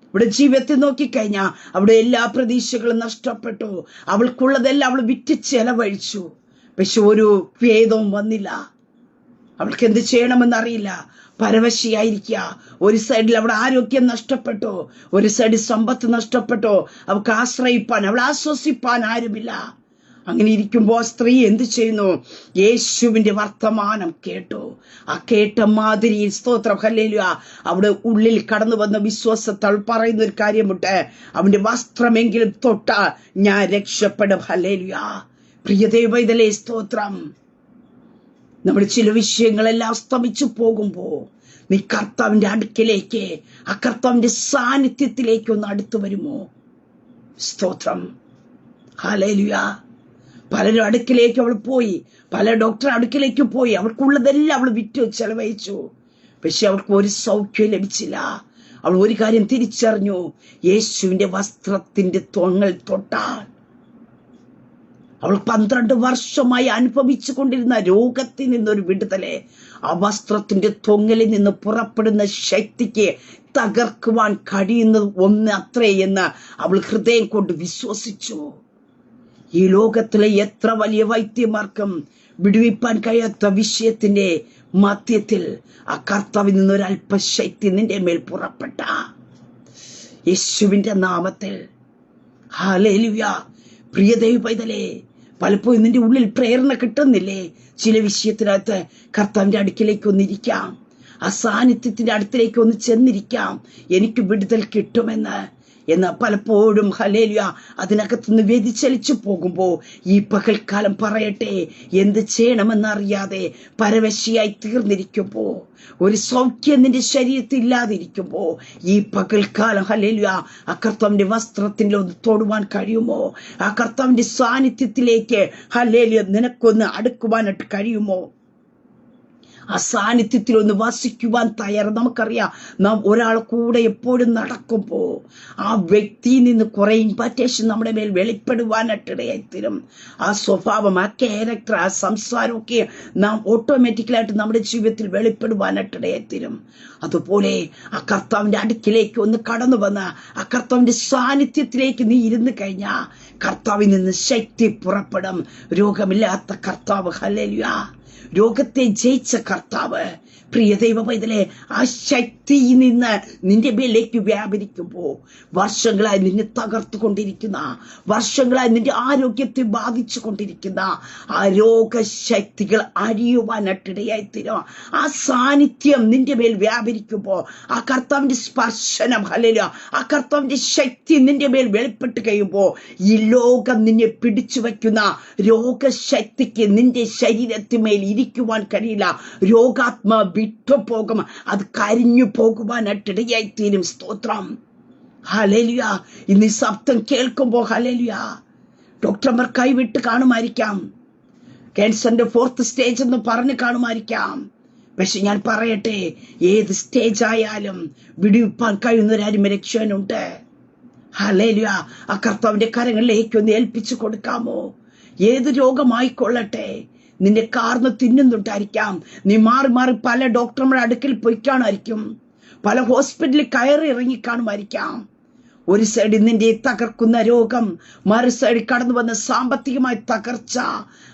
ഇവിടെ ജീവിതത്തിൽ നോക്കിക്കഴിഞ്ഞാൽ അവിടെ എല്ലാ പ്രതീക്ഷകളും നഷ്ടപ്പെട്ടു. അവൾക്കുള്ളതെല്ലാം അവൾ വിറ്റ് ചെലവഴിച്ചു. പക്ഷെ ഒരു ഭേദവും വന്നില്ല. അവൾക്ക് എന്ത് ചെയ്യണമെന്നറിയില്ല. പരവശയായിരിക്കുക. ഒരു സൈഡിൽ അവിടെ ആരോഗ്യം നഷ്ടപ്പെട്ടു, ഒരു സൈഡിൽ സമ്പത്ത് നഷ്ടപ്പെട്ടു. അവൾക്ക് ആശ്രയിപ്പാൻ, അവളെ ആശ്വസിപ്പാൻ ആരുമില്ല. അങ്ങനെ ഇരിക്കുമ്പോൾ സ്ത്രീ എന്ത് ചെയ്യുന്നു? യേശുവിന്റെ വർത്തമാനം കേട്ടു. ആ കേട്ട മാതിരിയിൽ സ്തോത്രം ഹല്ലേലൂയ അവിടെ ഉള്ളിൽ കടന്നു വന്ന വിശ്വാസത്താൽ പറയുന്ന ഒരു കാര്യമുണ്ട്. അവന്റെ വസ്ത്രമെങ്കിലും തൊട്ടാൽ ഞാൻ രക്ഷപ്പെടും. ഹല്ലേലൂയ. പ്രിയ ദൈവമേ, സ്തോത്രം. നമ്മുടെ ചില വിഷയങ്ങളെല്ലാം അസ്തമിച്ചു പോകുമ്പോ നീ കർത്താവിന്റെ അടുക്കിലേക്ക്, ആ കർത്താവിന്റെ സാന്നിധ്യത്തിലേക്ക് ഒന്ന് അടുത്തു വരുമോ? സ്തോത്രം. ഹല്ലേലൂയ. പലരും അടുക്കിലേക്ക് അവൾ പോയി, പല ഡോക്ടർ അടുക്കിലേക്ക് പോയി. അവൾക്കുള്ളതെല്ലാം അവൾ വിറ്റ് ചെലവഴിച്ചു. പക്ഷെ അവൾക്ക് ഒരു സൗഖ്യം ലഭിച്ചില്ല. അവൾ ഒരു കാര്യം തിരിച്ചറിഞ്ഞു, യേശുവിന്റെ വസ്ത്രത്തിന്റെ തൊങ്ങൽ തൊട്ടാൽ അവൾ 12 വർഷമായി അനുഭവിച്ചു കൊണ്ടിരുന്ന രോഗത്തിൽ നിന്നൊരു വിടുതലെ ആ വസ്ത്രത്തിന്റെ തൊങ്ങലിൽ നിന്ന് പുറപ്പെടുന്ന ശക്തിക്ക് തകർക്കുവാൻ കഴിയുന്നത് ഒന്ന് അത്രേ എന്ന് അവൾ ഹൃദയം കൊണ്ട് വിശ്വസിച്ചു. ഈ ലോകത്തിലെ എത്ര വലിയ വൈദ്യന്മാർക്കും വിടുവിപ്പാൻ കഴിയാത്ത വിഷയത്തിന്റെ മധ്യത്തിൽ ആ കർത്താവിൽ നിന്നൊരല്പശക്തി നിന്റെ മേൽ പുറപ്പെട്ട യേശുവിന്റെ നാമത്തിൽ. ഹല്ലേലൂയ. പ്രിയ ദൈവമേ, പലപ്പോഴും നിന്റെ ഉള്ളിൽ പ്രേരണ കിട്ടുന്നില്ലേ? ചില വിഷയത്തിനകത്ത് കർത്താവിന്റെ അടുക്കിലേക്ക് ഒന്നിരിക്കാം, ആ സാന്നിധ്യത്തിന്റെ അടുത്തിലേക്ക് ഒന്ന് ചെന്നിരിക്കാം, എനിക്ക് വിടുതൽ കിട്ടുമെന്ന്. എന്നാൽ പലപ്പോഴും ഹല്ലേലൂയ അതിനകത്തുനിന്ന് വ്യതിചലിച്ചു പോകുമ്പോ ഈ പകൽക്കാലം പറയട്ടെ, എന്ത് ചെയ്യണമെന്നറിയാതെ പരവശിയായി തീർന്നിരിക്കുമ്പോ, ഒരു സൗഖ്യം നിന്റെ ശരീരത്തിൽ ഇല്ലാതിരിക്കുമ്പോ ഈ പകൽക്കാലം ഹല്ലേലൂയ ആ കർത്താവിന്റെ വസ്ത്രത്തിൽ ഒന്ന് തൊടുവാൻ കഴിയുമോ? ആ കർത്താവിന്റെ സാന്നിധ്യത്തിലേക്ക് ഹല്ലേലൂയ നിനക്കൊന്ന് അടുക്കുവാനായിട്ട് കഴിയുമോ? ആ സാന്നിധ്യത്തിൽ ഒന്ന് വസിക്കുവാൻ തയ്യാറ്. നമുക്കറിയാം, നാം ഒരാൾ കൂടെ എപ്പോഴും നടക്കുമ്പോൾ ആ വ്യക്തിയിൽ നിന്ന് കുറെ ഇൻവിറ്റേഷൻ നമ്മുടെ മേൽ വെളിപ്പെടുവാനായിട്ടിടയായിത്തീരും. ആ സ്വഭാവം, ആ ക്യാരക്ടർ, ആ സംസാരമൊക്കെ നാം ഓട്ടോമാറ്റിക്കലായിട്ട് നമ്മുടെ ജീവിതത്തിൽ വെളിപ്പെടുവാനായിട്ടിടയായിത്തീരും. അതുപോലെ ആ കർത്താവിന്റെ അടുക്കിലേക്ക് ഒന്ന് കടന്നു വന്ന് ആ കർത്താവിന്റെ സാന്നിധ്യത്തിലേക്ക് നീ ഇരുന്ന് കഴിഞ്ഞാൽ കർത്താവിൽ നിന്ന് ശക്തി പുറപ്പെടും. രോഗമില്ലാത്ത കർത്താവ്, ഹല്ലേലൂയ, രോഗത്തെ ജയിച്ച കർത്താവ്, പ്രിയ ദൈവ പൈതലേ, ആ ശക്തിയിൽ നിന്ന് നിന്റെ മേലേക്ക് വ്യാപരിക്കുമ്പോൾ വർഷങ്ങളായി നിന്നെ തകർത്തുകൊണ്ടിരിക്കുന്ന, വർഷങ്ങളായി നിന്റെ ആരോഗ്യത്തെ ബാധിച്ചു കൊണ്ടിരിക്കുന്ന ആ രോഗശക്തികൾ അഴിയുവാനായിട്ടിടയായിത്തീരും. ആ സാന്നിധ്യം നിന്റെ മേൽ വ്യാപരിക്കുമ്പോൾ ആ കർത്താവിന്റെ സ്പർശനം, ഹല്ലേലൂയ, ആ കർത്താവിന്റെ ശക്തി നിന്റെ മേൽ വെളിപ്പെട്ട് കഴിയുമ്പോൾ ഈ ലോകം നിന്നെ പിടിച്ചു വയ്ക്കുന്ന രോഗശക്തിക്ക് നിന്റെ ശരീരത്തിന്മേൽ ഇരിക്കുവാൻ കഴിയില്ല. രോഗാത്മ വിട്ടുപോകും, അത് കരിഞ്ഞു പോകുവാനായിട്ടിടയായിത്തീരും. സ്തോത്രം, ഹല്ലേലൂയ. ഇന്ന് ഈ ശബ്ദം കേൾക്കുമ്പോൾ, ഹല്ലേലൂയ, ഡോക്ടർമാർ കൈവിട്ട് കാണുമായിരിക്കാം, ക്യാൻസറിന്റെ 4th സ്റ്റേജ് എന്ന് പറഞ്ഞു കാണുമായിരിക്കാം. പക്ഷെ ഞാൻ പറയട്ടെ, ഏത് സ്റ്റേജ് ആയാലും വിടുവിപ്പാൻ കഴിയുന്ന ഒരു അരിമരക്ഷനുണ്ട്. ഹല്ലേലൂയ. ആ കർത്താവിന്റെ കരങ്ങളിലേക്ക് ഒന്ന് ഏൽപ്പിച്ചു കൊടുക്കാമോ? ഏത് രോഗമായിക്കൊള്ളട്ടെ, നിന്നെ കാർന്ന് തിന്നുന്നുണ്ടായിരിക്കാം. നീ മാറി മാറി പല ഡോക്ടർമാരുടെ അടുക്കൽ പോയി കാണുമായിരിക്കും, പല ഹോസ്പിറ്റലിൽ കയറി ഇറങ്ങിക്കാണുമായിരിക്കാം. ഒരു സൈഡിൽ നിന്റെ തകർക്കുന്ന രോഗം, മറു സൈഡിൽ കടന്നു വന്ന സാമ്പത്തികമായ തകർച്ച,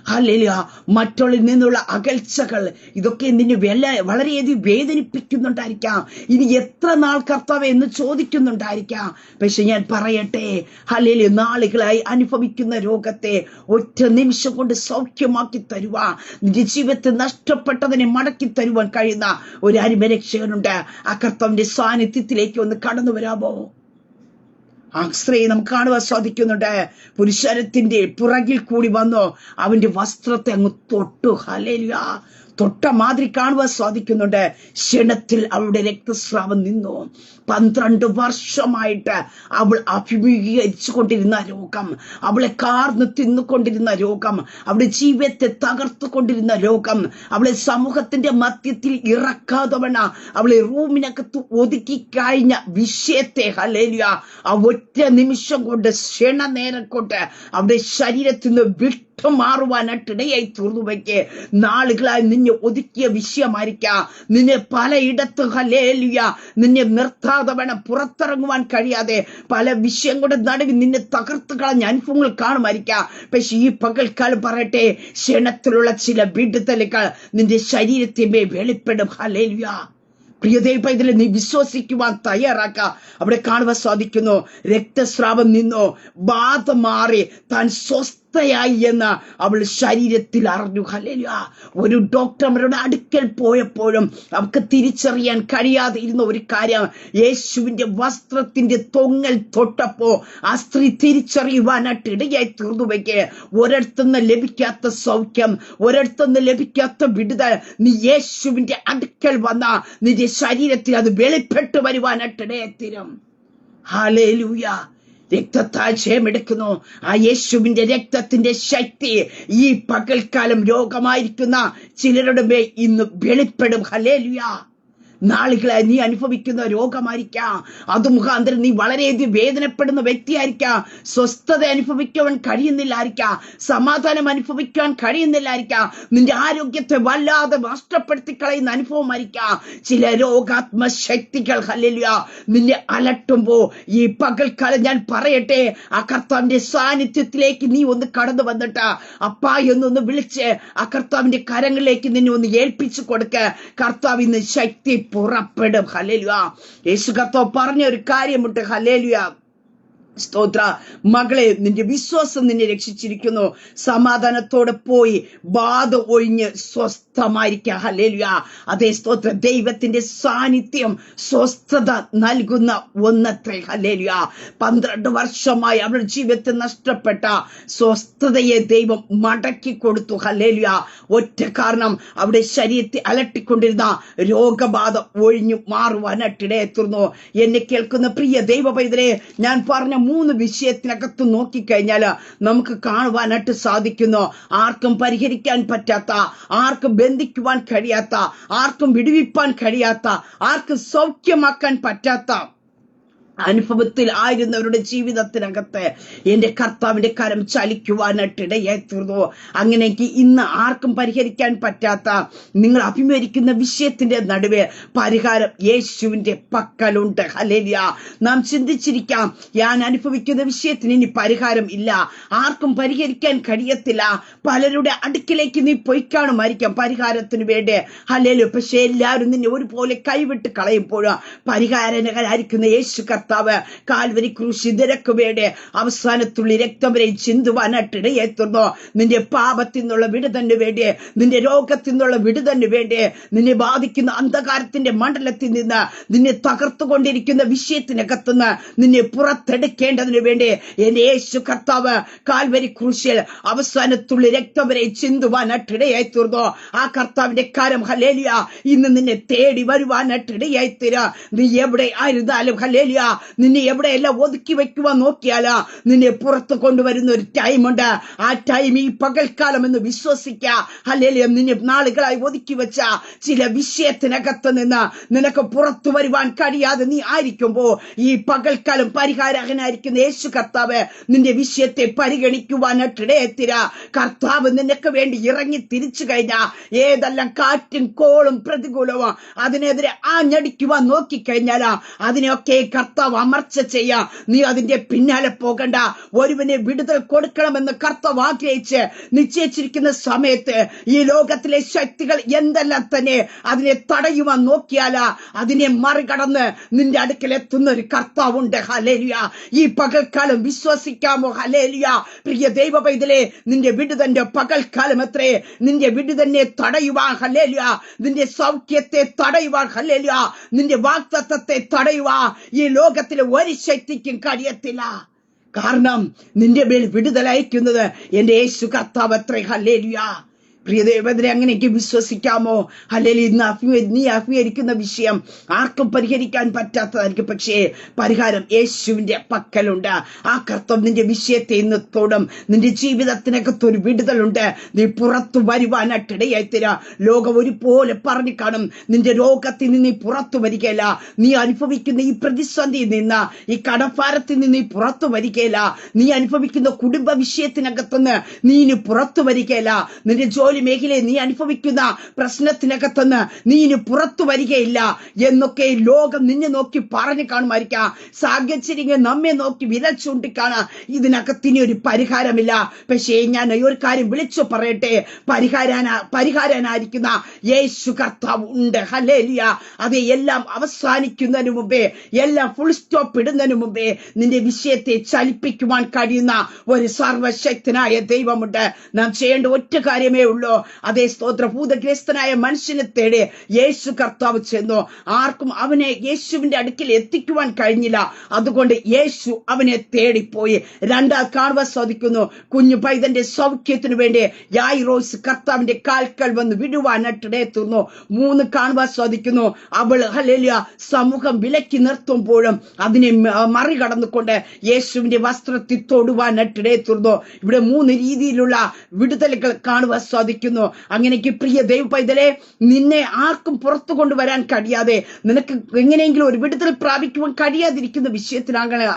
ഹല്ലേലൂയ, മറ്റുള്ളിൽ നിന്നുള്ള അകൽച്ചകൾ, ഇതൊക്കെ നിന്നെ വളരെയധികം വേദനിപ്പിക്കുന്നുണ്ടായിരിക്കാം. ഇനി എത്ര നാൾ കർത്താവേ എന്ന് ചോദിക്കുന്നുണ്ടായിരിക്കാം. പക്ഷെ ഞാൻ പറയട്ടെ, ഹല്ലേലൂയ, നാളുകളായി അനുഭവിക്കുന്ന രോഗത്തെ ഒറ്റ നിമിഷം കൊണ്ട് സൗഖ്യമാക്കി തരുവാൻ, നിന്റെ ജീവിതത്തിൽ നഷ്ടപ്പെട്ടതിനെ മടക്കി തരുവാൻ കഴിയുന്ന ഒരു അരിമരക്ഷകനുണ്ട്. ആ കർത്താവിന്റെ സാന്നിധ്യത്തിലേക്ക് ഒന്ന് കടന്നു വരാമോ? ആ സ്ത്രീ നമുക്ക് കാണുവാൻ സാധിക്കുന്നുണ്ട്. പുരുഷരത്തിന്റെ പുറകിൽ കൂടി വന്നു അവന്റെ വസ്ത്രത്തെ അങ്ങ് തൊട്ടു. ഹല്ലേലൂയ. തൊട്ട മാതിരി കാണുവാൻ സാധിക്കുന്നുണ്ട്. ക്ഷണത്തിൽ അവളുടെ രക്തസ്രാവം നിന്നു. 12 വർഷമായിട്ട് അവൾ അഭിമുഖീകരിച്ചു കൊണ്ടിരുന്ന രോഗം, അവളെ കാർന്ന് തിന്നുകൊണ്ടിരുന്ന രോഗം, അവളുടെ ജീവിതത്തെ തകർത്തുകൊണ്ടിരുന്ന രോഗം, അവളെ സമൂഹത്തിന്റെ മധ്യത്തിൽ ഇറക്കാതവണ അവളെ റൂമിനകത്ത് ഒതുക്കി കഴിഞ്ഞ വിഷയത്തെ, ഹല്ലേലൂയ, ആ ഒറ്റ നിമിഷം കൊണ്ട്, ക്ഷണനേരം കൊണ്ട് അവളുടെ ശരീരത്തിൽ നിന്ന് മാറുവാനായിട്ടിടയായി തീർന്നുവയ്ക്ക്. നാളുകളായി നിന്നെ ഒതുക്കിയ വിഷയമായിരിക്കാം. നിന്നെ പലയിടത്ത്, ഹല്ലേലൂയ, നിന്നെ നിർത്താതെ വേണം പുറത്തിറങ്ങുവാൻ കഴിയാതെ പല വിഷയങ്ങളുടെ നടുവിൽ നിന്നെ തകർത്ത് കളഞ്ഞ അനുഭവങ്ങൾ കാണുമായിരിക്കാം. പക്ഷെ ഈ പകൽക്കാലം പറയട്ടെ, ക്ഷണത്തിലുള്ള ചില വിടുതലുകൾ നിന്റെ ശരീരത്തിന്മേൽ വെളിപ്പെടും. ഹല്ലേലൂയ. പ്രിയദൈവ പൈതലെ, നീ വിശ്വസിക്കുവാൻ തയ്യാറാക്ക. അവിടെ കാണുവാൻ സാധിക്കുന്നു, രക്തസ്രാവം നിന്നോ, ബാധ മാറി, താൻ സ്വസ്ഥയായി എന്ന് അവൾ ശരീരത്തിൽ അറിഞ്ഞു. ഹല്ലേലൂയ. ഒരു ഡോക്ടർമാരുടെ അടുക്കൽ പോയപ്പോഴും അവർക്ക് തിരിച്ചറിയാൻ കഴിയാതെ ഇരുന്ന ഒരു കാര്യം, യേശുവിന്റെ വസ്ത്രത്തിന്റെ തൊങ്ങൽ തൊട്ടപ്പോ ആ സ്ത്രീ തിരിച്ചറിയുവാനായിട്ട് ഇടയായി തീർന്നുവെക്ക്. ഒരിടത്തുനിന്ന് ലഭിക്കാത്ത സൗഖ്യം, ഒരിടത്തുനിന്ന് ലഭിക്കാത്ത വിടുതൽ, നീ യേശുവിന്റെ അടുക്കൽ വന്ന നിന്റെ ശരീരത്തിൽ അത് വെളിപ്പെട്ടു വരുവാനായിട്ട് ഇടയായിത്തീരും. ഹല്ലേലൂയ. രക്തത്താൽ ക്ഷയമെടുക്കുന്നു. ആ യേശുവിന്റെ രക്തത്തിന്റെ ശക്തി ഈ പകൽക്കാലം രോഗമായിരിക്കുന്ന ചിലരുടെ മേൽ ഇന്ന് വെളിപ്പെടും. ഹല്ലേലൂയ. നാളുകളായി നീ അനുഭവിക്കുന്ന രോഗമായിരിക്കാം, അത് മുഖാന്തരം നീ വളരെയധികം വേദനപ്പെടുന്ന വ്യക്തിയായിരിക്കാം. സ്വസ്ഥത അനുഭവിക്കുവാൻ കഴിയുന്നില്ലായിരിക്കാം, സമാധാനം അനുഭവിക്കാൻ കഴിയുന്നില്ലായിരിക്കാം, നിന്റെ ആരോഗ്യത്തെ വല്ലാതെ നഷ്ടപ്പെടുത്തി കളയുന്ന അനുഭവമായിരിക്കാം. ചില രോഗാത്മശക്തികൾ, ഹല്ലേലൂയ, നിന്നെ അലട്ടുമ്പോ ഈ പകൽക്കാലം ഞാൻ പറയട്ടെ, ആ കർത്താവിന്റെ സാന്നിധ്യത്തിലേക്ക് നീ ഒന്ന് കടന്നു വന്നിട്ട് അപ്പാ എന്നൊന്ന് വിളിച്ച് ആ കർത്താവിന്റെ കരങ്ങളിലേക്ക് നിന്നെ ഒന്ന് ഏൽപ്പിച്ചു കൊടുക്ക. കർത്താവ് ഇന്ന് ശക്തി പുറപ്പെടും. ഹല്ലേലൂയ. യേശു കർത്താവ് പറഞ്ഞ ഒരു കാര്യമുണ്ട്. ഹല്ലേലൂയ. സ്തോത്ര. മകളെ, നിന്റെ വിശ്വാസം നിന്നെ രക്ഷിച്ചിരിക്കുന്നു. സമാധാനത്തോടെ പോയി ബാധ ഒഴിഞ്ഞ് സ്വസ്ഥമായിരിക്കുക. ഹല്ലേലൂയ. അതേ സ്തോത്ര. ദൈവത്തിന്റെ സാന്നിധ്യം സ്വസ്ഥത നൽകുന്ന ഒന്നത്രേ. ഹല്ലേലൂയ. 12 വർഷമായി അവരുടെ ജീവിതത്തിൽ നഷ്ടപ്പെട്ട സ്വസ്ഥതയെ ദൈവം മടക്കി കൊടുത്തു. ഹല്ലേലൂയ. ഒറ്റ കാരണം, അവിടെ ശരീരത്തെ അലട്ടിക്കൊണ്ടിരുന്ന രോഗബാധ ഒഴിഞ്ഞു മാറുവാനായിട്ടിടയെത്തുന്നു. എന്നെ കേൾക്കുന്ന പ്രിയ ദൈവ പൈതലേ, ഞാൻ പറഞ്ഞ മൂന്ന് വിഷയത്തിനകത്ത് നോക്കിക്കഴിഞ്ഞാൽ നമുക്ക് കാണുവാനായിട്ട് സാധിക്കുന്നു. ആർക്കും പരിഹരിക്കാൻ പറ്റാത്ത, ആർക്കും ബന്ധിക്കുവാൻ കഴിയാത്ത, ആർക്കും വിടുവിപ്പാൻ കഴിയാത്ത, ആർക്കും സൗഖ്യമാക്കാൻ പറ്റാത്ത അനുഭവത്തിൽ ആയിരുന്നവരുടെ ജീവിതത്തിനകത്ത് എന്റെ കർത്താവിന്റെ കരം ചലിക്കുവാനായിട്ട് ഇടയായി തീർന്നു. അങ്ങനെയെങ്കിൽ ഇന്ന് ആർക്കും പരിഹരിക്കാൻ പറ്റാത്ത നിങ്ങൾ അഭിമുഖീകരിക്കുന്ന വിഷയത്തിന്റെ നടുവേ പരിഹാരം യേശുവിന്റെ പക്കലുണ്ട്. ഹല്ലേലൂയ. നാം ചിന്തിച്ചിരിക്കാം, ഞാൻ അനുഭവിക്കുന്ന വിഷയത്തിന് ഇനി പരിഹാരം ഇല്ല, ആർക്കും പരിഹരിക്കാൻ കഴിയത്തില്ല. പലരുടെ അടുക്കിലേക്ക് നീ പോയി കാണുമായിരിക്കാം പരിഹാരത്തിന് വേണ്ടി. ഹല്ലേലൂയ. പക്ഷെ എല്ലാവരും നിന്നെ ഒരുപോലെ കൈവിട്ട് കളയുമ്പോൾ പരിഹാരകരായിരിക്കുന്ന യേശു കർത്താവ് കാൽവരി ക്രൂശിൽ നിനക്ക് വേണ്ടി അവസാനത്തുള്ളി രക്തം വരെ ചിന്തുവാനായിട്ട് ഇടയായിത്തീർന്നു. നിന്റെ പാപത്തിൽ നിന്നുള്ള വിടുതലിന് വേണ്ടി, നിന്റെ രോഗത്തിൽ നിന്നുള്ള വിടുതലിന് വേണ്ടി, നിന്നെ ബാധിക്കുന്ന അന്ധകാരത്തിന്റെ മണ്ഡലത്തിൽ നിന്ന്, നിന്നെ തകർത്തുകൊണ്ടിരിക്കുന്ന വിഷയത്തിനകത്തുനിന്ന് നിന്നെ പുറത്തെടുക്കേണ്ടതിന് വേണ്ടി എന്റെ യേശു കർത്താവ് കാൽവരി ക്രൂശിൽ അവസാനത്തുള്ളി രക്തം വരെ ചിന്തുവാനായിട്ട് ഇടയായിത്തീർന്നു. ആ കർത്താവിന്റെ കരം ഹല്ലേലൂയ ഇന്ന് നിന്നെ തേടി വരുവാനായിട്ട് ഇടയായിത്തീരാ. നീ എവിടെ ആയിരുന്നാലും ഹല്ലേലൂയ, നിന്നെ എവിടെയെല്ലാം ഒതുക്കി വെക്കുവാൻ നോക്കിയാലാ നിന്നെ പുറത്ത് കൊണ്ടുവരുന്ന ഒരു ടൈമുണ്ട്. ആ ടൈം ഈ പകൽക്കാലം എന്ന് വിശ്വസിക്കുക. ഹല്ലേലൂയ. നിന്നെ നാളുകളായി ഒതുക്കി വെച്ച ചില വിഷയത്തിനകത്ത് നിന്ന് നിനക്ക് പുറത്തു വരുവാൻ കഴിയാതെ നീ ആയിരിക്കുമ്പോ ഈ പകൽക്കാലം പരിഹാരകനായിരിക്കുന്ന യേശു കർത്താവ് നിന്റെ വിഷയത്തെ പരിഗണിക്കുവാനായിട്ട് ഇടയെത്തിര. കർത്താവ് നിനക്ക് വേണ്ടി ഇറങ്ങി തിരിച്ചു കഴിഞ്ഞാ ഏതെല്ലാം കാറ്റും കോളും പ്രതികൂലവും അതിനെതിരെ ആഞ്ഞടിക്കുവാൻ നോക്കിക്കഴിഞ്ഞാലാ അതിനെയൊക്കെ കർത്താവ് അമർച്ച ചെയ്യാ. നീ അതിന്റെ പിന്നാലെ പോകണ്ട. ഒരുവനെ വിടുതൽ കൊടുക്കണമെന്ന് കർത്താവ് ആഗ്രഹിച്ച് നിശ്ചയിച്ചിരിക്കുന്ന സമയത്ത് ഈ ലോകത്തിലെ ശക്തികൾ എന്തെല്ലാം തന്നെ അതിനെ തടയുവാൻ നോക്കിയാലാ അതിനെ മറികടന്ന് നിന്റെ അടുക്കൽ എത്തുന്ന ഒരു കർത്താവുണ്ട്. ഹല്ലേലൂയ. ഈ പകൽക്കാലം വിശ്വസിക്കാമോ? ഹല്ലേലൂയ. പ്രിയ ദൈവ പൈതലേ, നിന്റെ വിടുതന്റെ പകൽക്കാലം എത്രേ. നിന്റെ വിടുതന്നെ തടയുവാൻ ഹല്ലേലൂയ, നിന്റെ സൗഖ്യത്തെ തടയുവാൻ ഹല്ലേലൂയ, നിന്റെ വാഗ്ദത്തത്തെ തടയുവാൻ ഈ ലോകത്തിലെ ഒരു ശക്തിക്കും കഴിയത്തില്ല. കാരണം നിന്റെ മേൽ വിടുതലയക്കുന്നത് എന്റെ യേശു കർത്താവ് അത്രേ. ഹല്ലേലൂയ. പ്രിയ ദൈവത്തിനെ അങ്ങനെയൊക്കെ വിശ്വസിക്കാമോ? ഹല്ലേലൂയ. നീ അഭിമുഖീകരിക്കുന്ന വിഷയം ആർക്കും പരിഹരിക്കാൻ പറ്റാത്തതായിരിക്കും, പക്ഷേ പരിഹാരം യേശുവിന്റെ പക്കലുണ്ട്. ആ കർത്താവ് നിന്റെ വിഷയത്തെ ഇന്ന് തൊടും. നിന്റെ ജീവിതത്തിനകത്തൊരു വിടുതലുണ്ട്. നീ പുറത്തു വരുവാനായിട്ട് ഇടയായിത്തീരാ. ലോകം ഒരുപോലെ പറഞ്ഞു കാണും, നിന്റെ രോഗത്തിൽ നിന്ന് നീ പുറത്തു വരികയില്ല. നീ അനുഭവിക്കുന്ന ഈ പ്രതിസന്ധിയിൽ നിന്ന്, ഈ കടഭാരത്തിൽ നിന്ന് നീ പുറത്തു വരികയില്ല. നീ അനുഭവിക്കുന്ന കുടുംബ വിഷയത്തിനകത്തുനിന്ന് നീ ഇനി പുറത്തു വരികയില്ല. നിന്റെ ജോലി മേഖലയെ നീ അനുഭവിക്കുന്ന പ്രശ്നത്തിനകത്തുനിന്ന് നീ ഇനി പുറത്തു വരികയില്ല എന്നൊക്കെ ലോകം നിന്നെ നോക്കി പറഞ്ഞു കാണുമായിരിക്കാം. സാഹചര്യങ്ങൾ നമ്മെ നോക്കി വിരൽ ചൂണ്ടിക്കാണാ. ഇതിനകത്തിന് ഒരു പരിഹാരമില്ല. പക്ഷേ ഞാൻ ഒരു കാര്യം വിളിച്ചു പറയട്ടെ, പരിഹാരനായിരിക്കുന്ന യേശു കർത്താവ് ഉണ്ട്. ഹല്ലേലൂയ. അത് എല്ലാം അവസാനിക്കുന്നതിന് മുമ്പേ, എല്ലാം ഫുൾ സ്റ്റോപ്പ് ഇടുന്നതിന് മുമ്പേ നിന്റെ വിഷയത്തെ ചലിപ്പിക്കുവാൻ കഴിയുന്ന ഒരു സർവശക്തനായ ദൈവമുണ്ട്. നാം ചെയ്യേണ്ട ഒറ്റ കാര്യമേ ഉള്ളൂ. അതേ സ്തോത്രം. ഭൂതഗ്രസ്തനായ മനുഷ്യനെ തേടി യേശു കർത്താവ് ചെന്നു. ആർക്കും അവനെ യേശുവിന്റെ അടുക്കൽ എത്തിക്കുവാൻ കഴിഞ്ഞില്ല. അതുകൊണ്ട് യേശു അവനെ തേടിപ്പോയി. രണ്ടാൾ കാണുവാൻ സാധിക്കുന്നു. കുഞ്ഞു പൈതന്റെ സൗഖ്യത്തിനു വേണ്ടി യായിറോസ് കർത്താവിന്റെ കാൽക്കൽ വന്ന് വിടുവാനായിട്ടിടയെത്തുന്നു. മൂന്ന് കാണുവാൻ സാധിക്കുന്നു. അവൾ ഹല്ലേലൂയ സമൂഹം വിലക്കി നിർത്തുമ്പോഴും അതിനെ മറികടന്നുകൊണ്ട് യേശുവിന്റെ വസ്ത്രത്തിൽ തൊടുവാനായിട്ടിടയെത്തുന്നു. ഇവിടെ മൂന്ന് രീതിയിലുള്ള വിടുതലുകൾ കാണുവാൻ സാധിക്കുന്നു. അങ്ങനെയൊക്കെ പ്രിയ ദൈവ പൈതലേ, നിന്നെ ആർക്കും പുറത്തു കൊണ്ടുവരാൻ കഴിയാതെ, നിനക്ക് എങ്ങനെയെങ്കിലും ഒരു വിടുതൽ പ്രാപിക്കുവാൻ കഴിയാതിരിക്കുന്ന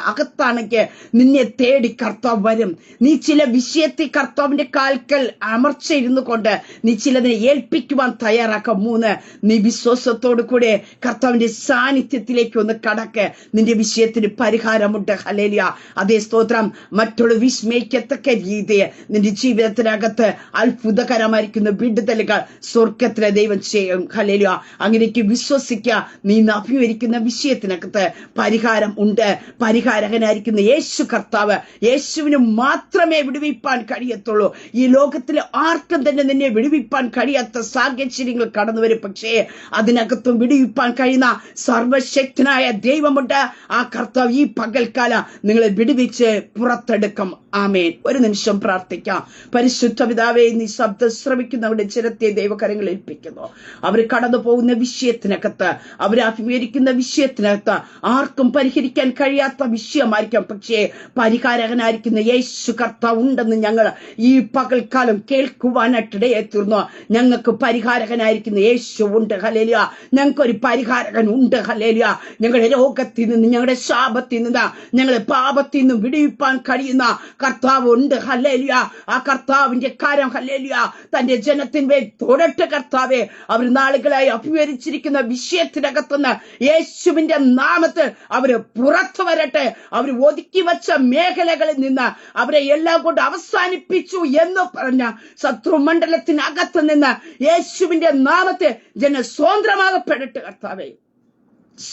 അകത്താണെങ്കിൽ നിന്നെ തേടി കർത്താവ് വരും. നീ ചില വിഷയത്തെ കർത്താവിന്റെ കാൽക്കൽ അമർച്ചയിരുന്നു കൊണ്ട് നീ ചിലതിനെ ഏൽപ്പിക്കുവാൻ തയ്യാറാക്കാം. മൂന്ന്, നീ വിശ്വാസത്തോടു കൂടെ കർത്താവിന്റെ സാന്നിധ്യത്തിലേക്ക് ഒന്ന് കടക്ക്. നിന്റെ വിഷയത്തിന് പരിഹാരമുണ്ട്. ഹല്ലേലൂയ. അതേ സ്തോത്രം. മറ്റുള്ള വിസ്മയിക്കത്തക്ക രീതിയെ നിന്റെ ജീവിതത്തിനകത്ത് അത്ഭുതകരമായിരിക്കുന്ന വിടുതലുകൾ സ്വർഗത്തിലെ ദൈവം ചെയ്യും. ഹല്ലേലൂയ. അങ്ങനെയൊക്കെ വിശ്വസിക്കുക. നീ അഭിമുഖീകരിക്കുന്ന വിഷയത്തിനകത്ത് പരിഹാരം ഉണ്ട്. പരിഹാരകനായിരിക്കുന്ന യേശു കർത്താവ്, യേശുവിന് മാത്രമേ വിടുവിപ്പാൻ കഴിയത്തുള്ളൂ. ഈ ലോകത്തിലെ ആർക്കും തന്നെ നിന്നെ വിടുവിപ്പാൻ കഴിയാത്ത സാഹചര്യങ്ങൾ കടന്നു വരും. പക്ഷേ അതിനകത്തും വിടുവിപ്പാൻ കഴിയുന്ന സർവശക്തനായ ദൈവമുണ്ട്. ആ കർത്താവ് ഈ പകൽക്കാലം നിങ്ങളെ വിടുവിച്ച് പുറത്തെടുക്കും. ആമേൻ. ഒരു നിമിഷം പ്രാർത്ഥിക്കാം. പരിശുദ്ധ പിതാവേ, നീ ശബ്ദം ശ്രമിക്കുന്നവരുടെ ജനത്തെ ദൈവകരങ്ങൾ ഏൽപ്പിക്കുന്നു. അവർ കടന്നു പോകുന്ന വിഷയത്തിനകത്ത്, അവർ അഭിമുഖീകരിക്കുന്ന വിഷയത്തിനകത്ത് ആർക്കും പരിഹരിക്കാൻ കഴിയാത്ത വിഷയമായിരിക്കാം. പക്ഷേ പരിഹാരകനായിരിക്കുന്ന യേശു കർത്താവ് ഉണ്ടെന്ന് ഞങ്ങൾ ഈ പകൽക്കാലം കേൾക്കുവാനായിട്ടിടയെ തീർന്നു. ഞങ്ങൾക്ക് പരിഹാരകനായിരിക്കുന്ന യേശു ഉണ്ട്. ഹല്ലേലൂയ. ഞങ്ങൾക്കൊരു പരിഹാരകൻ ഉണ്ട്. ഹല്ലേലൂയ. ഞങ്ങളുടെ രോഗത്തിൽ നിന്ന്, ഞങ്ങളുടെ ശാപത്തിൽ നിന്ന്, ഞങ്ങളുടെ പാപത്തിൽ നിന്നും വിടുവിപ്പാൻ കഴിയുന്ന കർത്താവ് ഉണ്ട്. ഹല്ലേലൂയ. ആ കർത്താവിന്റെ കാര്യം ഹല്ലേലൂയ തന്റെ ജനത്തിന്മേൽ തൊടട്ടെ. കർത്താവെ, അവർ നാളുകളായി അഭിമുഖീകരിച്ചിരിക്കുന്ന വിഷയത്തിനകത്തുനിന്ന് യേശുവിന്റെ നാമത്തിൽ അവര് പുറത്തു വരട്ടെ. അവർ ഒതുക്കി വച്ച മേഖലകളിൽ നിന്ന് അവരെ എല്ലാം കൊണ്ട് അവസാനിപ്പിച്ചു എന്ന് പറഞ്ഞ ശത്രുമണ്ഡലത്തിനകത്ത് നിന്ന് യേശുവിന്റെ നാമത്തിൽ ജന സ്വതന്ത്രമാകപ്പെടട്ടെ. കർത്താവെ,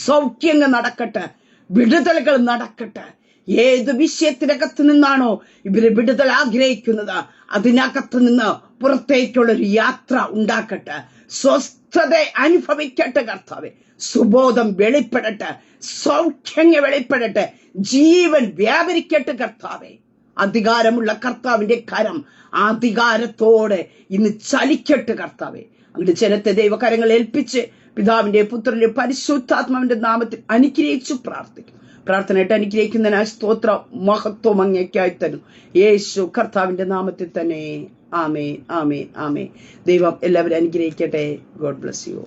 സൗഖ്യങ്ങൾ നടക്കട്ടെ, വിടുതലുകൾ നടക്കട്ടെ. ഏത് വിഷയത്തിനകത്ത് നിന്നാണോ ഇവര് വിടുതൽ ആഗ്രഹിക്കുന്നത് അതിനകത്ത് നിന്ന് പുറത്തേക്കുള്ളൊരു യാത്ര ഉണ്ടാക്കട്ടെ. സ്വസ്ഥത അനുഭവിക്കട്ടെ. കർത്താവെ, സുബോധം വെളിപ്പെടട്ടെ, സൗഖ്യങ്ങൾ വെളിപ്പെടട്ടെ, ജീവൻ വ്യാപരിക്കട്ടെ. കർത്താവെ, അധികാരമുള്ള കർത്താവിന്റെ കരം അധികാരത്തോടെ ഇന്ന് ചലിക്കട്ടെ. കർത്താവെ, അങ്ങയുടെ ജനത്തെ ദൈവകരങ്ങൾ ഏൽപ്പിച്ച് പിതാവിന്റെ പുത്രന്റെ പരിശുദ്ധാത്മാവിന്റെ നാമത്തിൽ അനുഗ്രഹിച്ചു പ്രാർത്ഥിക്കും. പ്രാർത്ഥനയായിട്ട് അനുഗ്രഹിക്കുന്നതിനായി സ്തോത്ര മഹത്വം അങ്ങേക്കായി തരും. യേശു കർത്താവിന്റെ നാമത്തിൽ തന്നെ. ആമേൻ, ആമേൻ, ആമേൻ. ദൈവം എല്ലാവരും അനുഗ്രഹിക്കട്ടെ. God bless you.